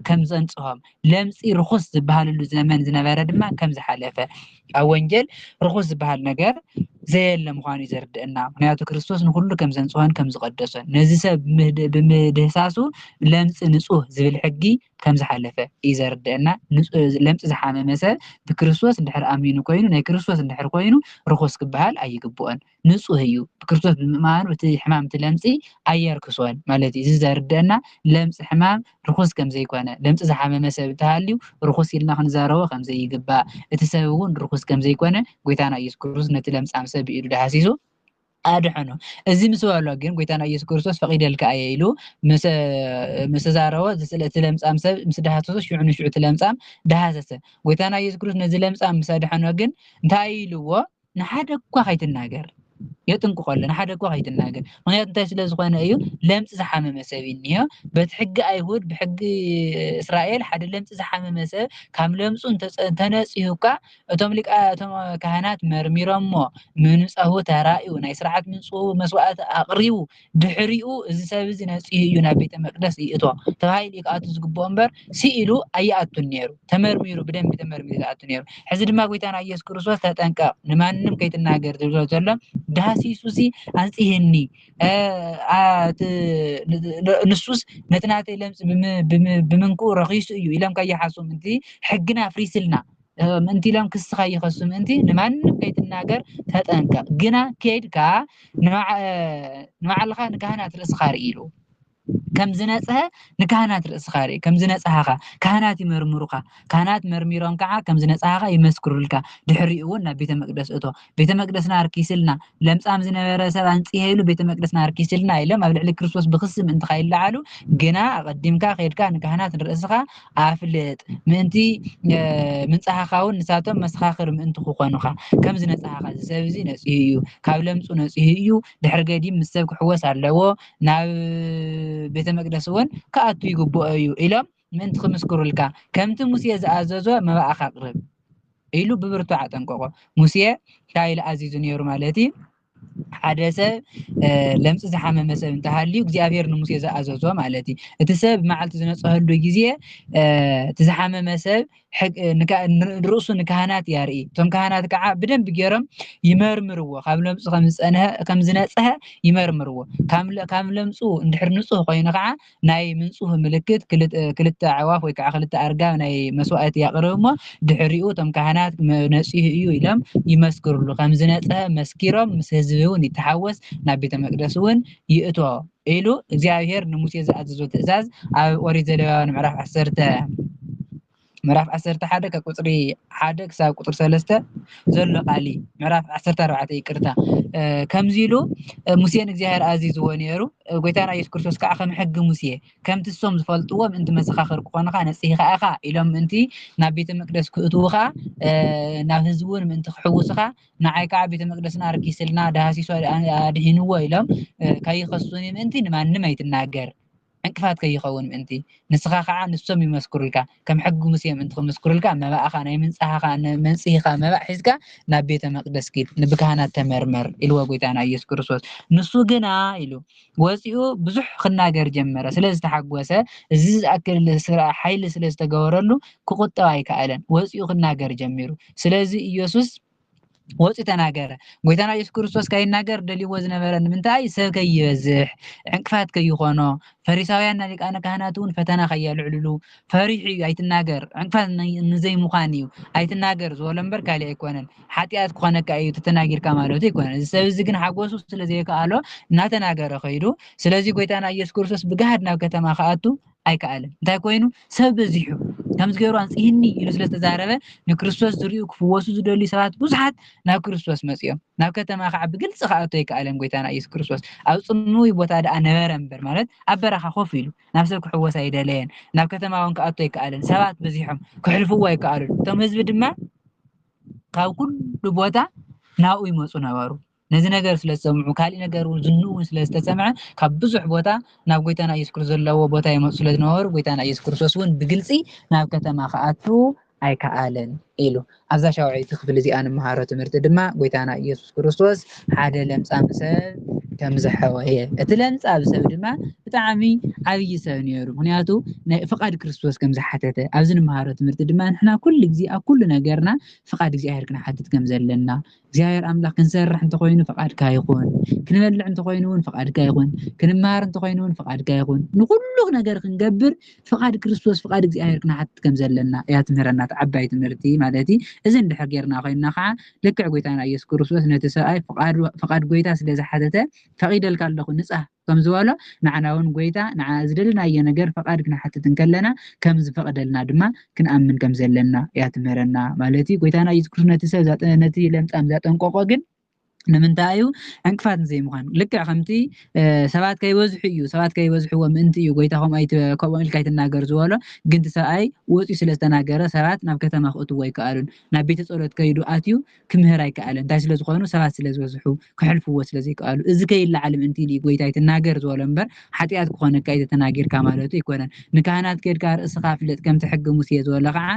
كم زنصوهم لمسي رخص زباللو زمان زنبارة دما كم زحلفه أوانجل رخص زبال نجر زي المخاني زردنا منياتو كريستوس نقول كم زنصوهن كم زقدسن نزي سب بمدهساسو لمس نصوه زبل حقي كم زحلفه يزردنا لمس زحامه مسا بكريستوس ندحر امينو كوينو ناي كريستوس ندحر كوينو رخص كبحال ايغبؤن نصوه هيو بكريستوس بممان وتي حمام تلمسي ايركسون مالتي زردنا لمس حمام رخص كم زي كونه لمس زحامه مسا بتهاليو رخص يلنا خنزارو كم زي يغبا اتسبون رخص كم زي كونه قويتانا يسوع كريستوس نتي لمس امسا بيدو دحاسيسو أدحنو أزي مسوالو جن قويتانا يسوع كريستوس فقيد الكايلو مس زاروا تلمس أمس مسدحاتو شو تلمس أم دهاسة قويتانا يسوع كريستوس نزل لمس أم مسدحنو جن نتايلو نحدك كوخيت الناجر يتنكو خلنا حدا كو هيتناجر مغيات انت سلا زخوانا ايو لمس زحامة مساوينيا بتحق ايهود بحق اسرائيل حدا لمس زحامة مساو كام لمسو انت ناسيهوكا اتوملك اتوم كهانات مرميرمو منس اهو ترائيو ناي سرعات منصو مسوعات اقريو دحريو ازي سابزي ناسيهيو نابيت مقدس ايتو تهاي ليك اتو زقبو انبر سيئلو اي اتو نيرو تمرميرو بدن بتمرميرو اتو نيرو حزد ما قويتانا يسوع كريستوس تتنقا نمانم كيتناجر تبلو زلم دهاسيسو سي أنتيهني نصوص نتناتي لمس بمنكو رخيص يو إلهم كي يحاسوم انتي حقنا فريسلنا انتي لهم كسخا يخصوم انتي نمان كيت الناقر تهتنكا قنا كيد كا نوع اللخا نكهنا ترسخار إيلو كم زناتها نكهنات رأس خاري كم زناتها كهنات مرمرقة كهنات مرميرون كعا كم زناتها يمسكر لك دحريقونا بيت مقدس أتو بيت مقدس نار كيسلنا لمس أم زنا سبع أنتيهلو بيت مقدس نار كيسلنا إلا ما بلع لك كريستوس بخصم انت خايل لعلو جنا قدمك خير كان كهنات رأسها عافلت منتي من صحاخاون نساتهم مسخاخر من انت خوانوخا كم زناتها سبزي نسيهيو كابلمسو نسيهيو دحر قديم مسبك حواس علىو ناو بيت مقدس ون كأتو يقبؤ أيو إلا من تخمسكر لك كمت موسى زأزازو ما بقى خقرب إلو ببرتو عتنقو موسى كايل عزيز نيرو مالتي ሓደ ሰብ ለምጽ ዝሓመመ ሰብ እንተሃልዩ እግዚአብሔር ንሙሴ ዝኣዘዞ ማለት እዩ እቲ ሰብ መዓልቲ ዝነጽሐሉ ግዜ እቲ ዝሓመመ ሰብ ርእሱ ንካህናት የርኢ እቶም ካህናት ከዓ ብደንብ ገይሮም ይመርምርዎ ካብ ለምጹ ከም ዝነጽሐ ይመርምርዎ ካብ ለምጹ እንድሕር ንጹህ ኮይኑ ከዓ ናይ ምንጹህ ምልክት ክልተ ኣዕዋፍ ወይ ከዓ ክልተ ኣርጋብ ናይ መስዋእቲ ያቅርብሞ ድሕሪኡ እቶም ካህናት ነጽሁ እዩ ኢሎም ይመስክርሉ ከም ዝነጽሐ መስኪሮም ምስ ህዝቢ እውን ይተሓወስ ናብ ቤተ መቅደስ እውን ይእትዎ ኢሉ እግዚአብሔር ንሙሴ ዝኣዘዞ ትእዛዝ ኣብ ኦሪት ዘሌዋውያን ምዕራፍ 11 ካብ ቁጽሪ 1 ክሳብ ቁጽሪ 3 ዘሎ ቃሊ ምዕራፍ 14 ይቅርታ ከምዚ ኢሉ ሙሴን እግዚአብሔር ኣዚዝዎ ነይሩ ጎይታና ኢየሱስ ክርስቶስ ከዓ ከም ሕጊ ሙሴ ከምቲ ሶም ዝፈልጥዎም እንቲ መሰኻኽር ክኾንካ ነጽሂኻ ኢኻ ኢሎም እንቲ ናብ ቤተ መቅደስ ክእትውኻ ናብ ህዝቡን ምእንቲ ክሕውስኻ ንዓይ ከዓ ቤተ መቅደስና ኣርኪስልና ዳሃሲሶ ኣድሂንዎ ኢሎም ከይኸሱኒ ምእንቲ ንማንም ኣይትናገር ዕንቅፋት ከይኸውን ምእንቲ ንስኻ ከዓ ንሶም ይመስክሩልካ ከም ሕጊ ሙሴ ምእንቲ ክመስክሩልካ መባእኻ ናይ ምንጻሕኻ መንጽሂኻ መባእ ሒዝካ ናብ ቤተ መቅደስ ኪድ ንብካህናት ተመርመር ኢልዎ ጎይታና ኢየሱስ ክርስቶስ ንሱ ግና ኢሉ ወፂኡ ብዙሕ ክናገር ጀመረ ስለዝተሓጎሰ እዚ ዝኣክል ሓይሊ ስለዝተገበረሉ ክቁጠብ ኣይከኣለን ወፂኡ ክናገር ጀሚሩ ስለዚ ኢየሱስ ወፂ ተናገረ ጎይታና ኢየሱስ ክርስቶስ ከይናገር ደልይዎ ዝነበረ ንምንታይ ሰብ ከይበዝሕ ዕንቅፋት ከይኾኖ ፈሪሳውያንና ሊቃነ ካህናት እውን ፈተና ከየልዕልሉ ፈሪሕ እዩ ኣይትናገር ዕንቅፋት ንዘይምዃን እዩ ኣይትናገር ዝበሎ እምበር ካሊእ ኣይኮነን ሓጢኣት ክኾነካ እዩ ተተናጊርካ ማለቱ ኣይኮነን እዚ ሰብ እዚ ግን ሓጎሱ ስለዘይከኣሎ እናተናገረ ከይዱ ስለዚ ጎይታና ኢየሱስ ክርስቶስ ብገሃድ ናብ ከተማ ከኣቱ ኣይከኣለን እንታይ ኮይኑ ሰብ በዚሑ ከምዚ ገይሩ አንጽሂኒ ኢሉ ስለተዛረበ ንክርስቶስ ዝርኡ ክፍወሱ ዝደልዩ ሰባት ብዙሓት ናብ ክርስቶስ መጽዮም ናብ ከተማ ከዓ ብግልጽ ከኣቱ ኣይከኣለን ጎይታና ኢየሱስ ክርስቶስ ኣብ ጽኑይ ቦታ ደኣ ነበረ እምበር ማለት ኣብ በረኻ ኮፍ ኢሉ ናብ ሰብ ክሕወስ ኣይደለየን ናብ ከተማ እውን ከኣቱ ኣይከኣለን ሰባት በዚሖም ክሕልፍዎ ኣይከኣሉን እቶም ህዝቢ ድማ ካብ ኩሉ ቦታ ናብኡ ይመጹ ነበሩ ነዚ ነገር ስለዝሰምዑ ካሊእ ነገር ዝንኡ ስለዝተሰምዐ ካብ ብዙሕ ቦታ ናብ ጎይታና ኢየሱስ ክርስቶስ ዘለዎ ቦታ ይመጹ ስለዝነበሩ ጎይታና ኢየሱስ ክርስቶስ እውን ብግልጺ ናብ ከተማ ከኣቱ ኣይከኣለን ኢሉ ኣብዛ ሻውዓይቲ ክፍሊ እዚኣ ንመሃሮ ትምህርቲ ድማ ጎይታና ኢየሱስ ክርስቶስ ሓደ ለምጻም ሰብ ከም ዘሐወየ እቲ ለምጻም ሰብ ድማ ብጣዕሚ ዓብይ ሰብ ነይሩ ምክንያቱ ናይ ፍቃድ ክርስቶስ ከም ዝሓተተ ኣብዚ ንመሃሮ ትምህርቲ ድማ ንሕና ኩሉ ግዜ ኣብ ኩሉ ነገርና ፍቃድ እግዚአብሔር ክንሓትት ከም ዘለና እግዚአብሔር ኣምላኽ ክንሰርሕ እንተኮይኑ ፍቃድካ ይኹን ክንበልዕ እንተኮይኑ እውን ፍቃድካ ይኹን ክንመሃር እንተኮይኑ እውን ፍቃድካ ይኹን ንኩሉ ነገር ክንገብር ፍቃድ ክርስቶስ ፍቃድ እግዚአብሔር ክንሓትት ከም ዘለና እያ ትምህረና ዓባይ ትምህርቲ ማለት እዩ እዚ እንድሕር ጌርና ኮይና ከዓ ልክዕ ጎይታና ኢየሱስ ክርስቶስ ነቲ ሰብኣይ ፍቃድ ጎይታ ስለዝሓተተ ፈቂደልካ ኣለኹ ንጻህ ከም ዝበሎ ንዓና እውን ጎይታ ንዓና ዝደልናዮ ነገር ፍቃድ ክንሓትት እንከለና ከም ዝፈቅደልና ድማ ክንኣምን ከም ዘለና እያ ትምህረና ማለት እዩ ጎይታና ኢየሱስ ክርስቶስ ነቲ ሰብ ነቲ ለምጻም ዘጠንቀቆ ግን ንምንታይ እዩ ዕንቅፋት ዘይምዃን ልክዕ ከምቲ ሰባት ከይበዝሑ እዩ ሰባት ከይበዝሕዎ ምእንቲ እዩ ጎይታ ከምኡ ኢልካ ይትናገር ዝበሎ ግን እቲ ሰብኣይ ወፂኡ ስለዝተናገረ ሰባት ናብ ከተማ ክእትዎ ኣይከኣሉን ናብ ቤተ ጸሎት ከይዱ ኣትዩ ክምህር ኣይከኣለን እንታይ ስለዝኾኑ ሰባት ስለዝበዝሑ ክሕልፍዎ ስለዘይከኣሉ እዚ ከይለዓል ምእንቲ እዩ ጎይታ ይትናገር ዝበሎ እምበር ሓጢኣት ክኾነካ እዩ ተናጊርካ ማለቱ ኣይኮነን ንካህናት ከይድካ ርእስኻ ፍልጥ ከምቲ ሕጊ ሙሴ ዝበሎ ከዓ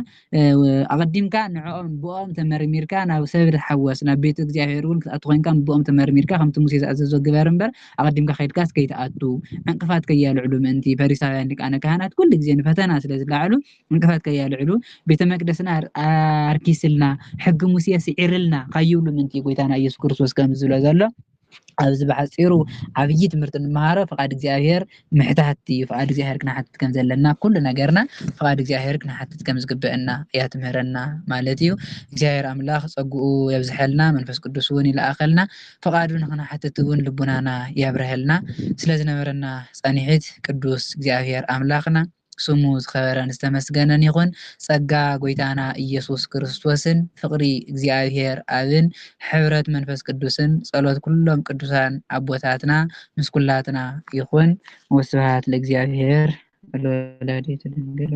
ኣቀዲምካ ንዕኦም ብኦም ተመርሚርካ ናብ ሰብ ትሓወስ ናብ ቤተ እግዚአብሔር እውን ክትኣቱ ኮንካ ብኦም ተመርሚርካ ከምቲ ሙሴ ዝኣዘዞ ግበር እምበር ኣቀዲምካ ከይድካስ ከይተኣቱ ዕንቅፋት ከያልዕሉ ምእንቲ ፈሪሳውያን ሊቃነ ካህናት ኩሉ ግዜ ንፈተና ስለዝለዓሉ ዕንቅፋት ከያልዕሉ ቤተ መቅደስና ኣርኪስልና ሕጊ ሙሴ ስዒርልና ከይብሉ ምእንቲ ጎይታና ኢየሱስ ክርስቶስ ከም ዝብሎ ዘሎ ኣብዚ ብሓፂሩ ዓብይ ትምህርቲ ንመሃሮ ፍቃድ እግዚአብሔር ምሕታት እዩ ፍቃድ እግዚአብሔር ክንሓትት ከም ዘለና ኩሉ ነገርና ፍቃድ እግዚአብሔር ክንሓትት ከም ዝግበአና እያ ትምህረና ማለት እዩ እግዚአብሔር ኣምላኽ ፀጉኡ የብዝሐልና መንፈስ ቅዱስ እውን ይለኣኸልና ፍቃዱ ንክንሓትት እውን ልቡናና ያብርሀልና ስለዝነበረና ፀኒሒት ቅዱስ እግዚአብሔር ኣምላኽና ስሙ ዝኸበረን ዝተመስገነን ይኹን ጸጋ ጎይታና ኢየሱስ ክርስቶስን ፍቅሪ እግዚአብሔር አብን ሕብረት መንፈስ ቅዱስን ጸሎት ኩሎም ቅዱሳን አቦታትና ምስ ኩላትና ይኹን ወስብሐት ለእግዚአብሔር ወለወላዲቱ ድንግል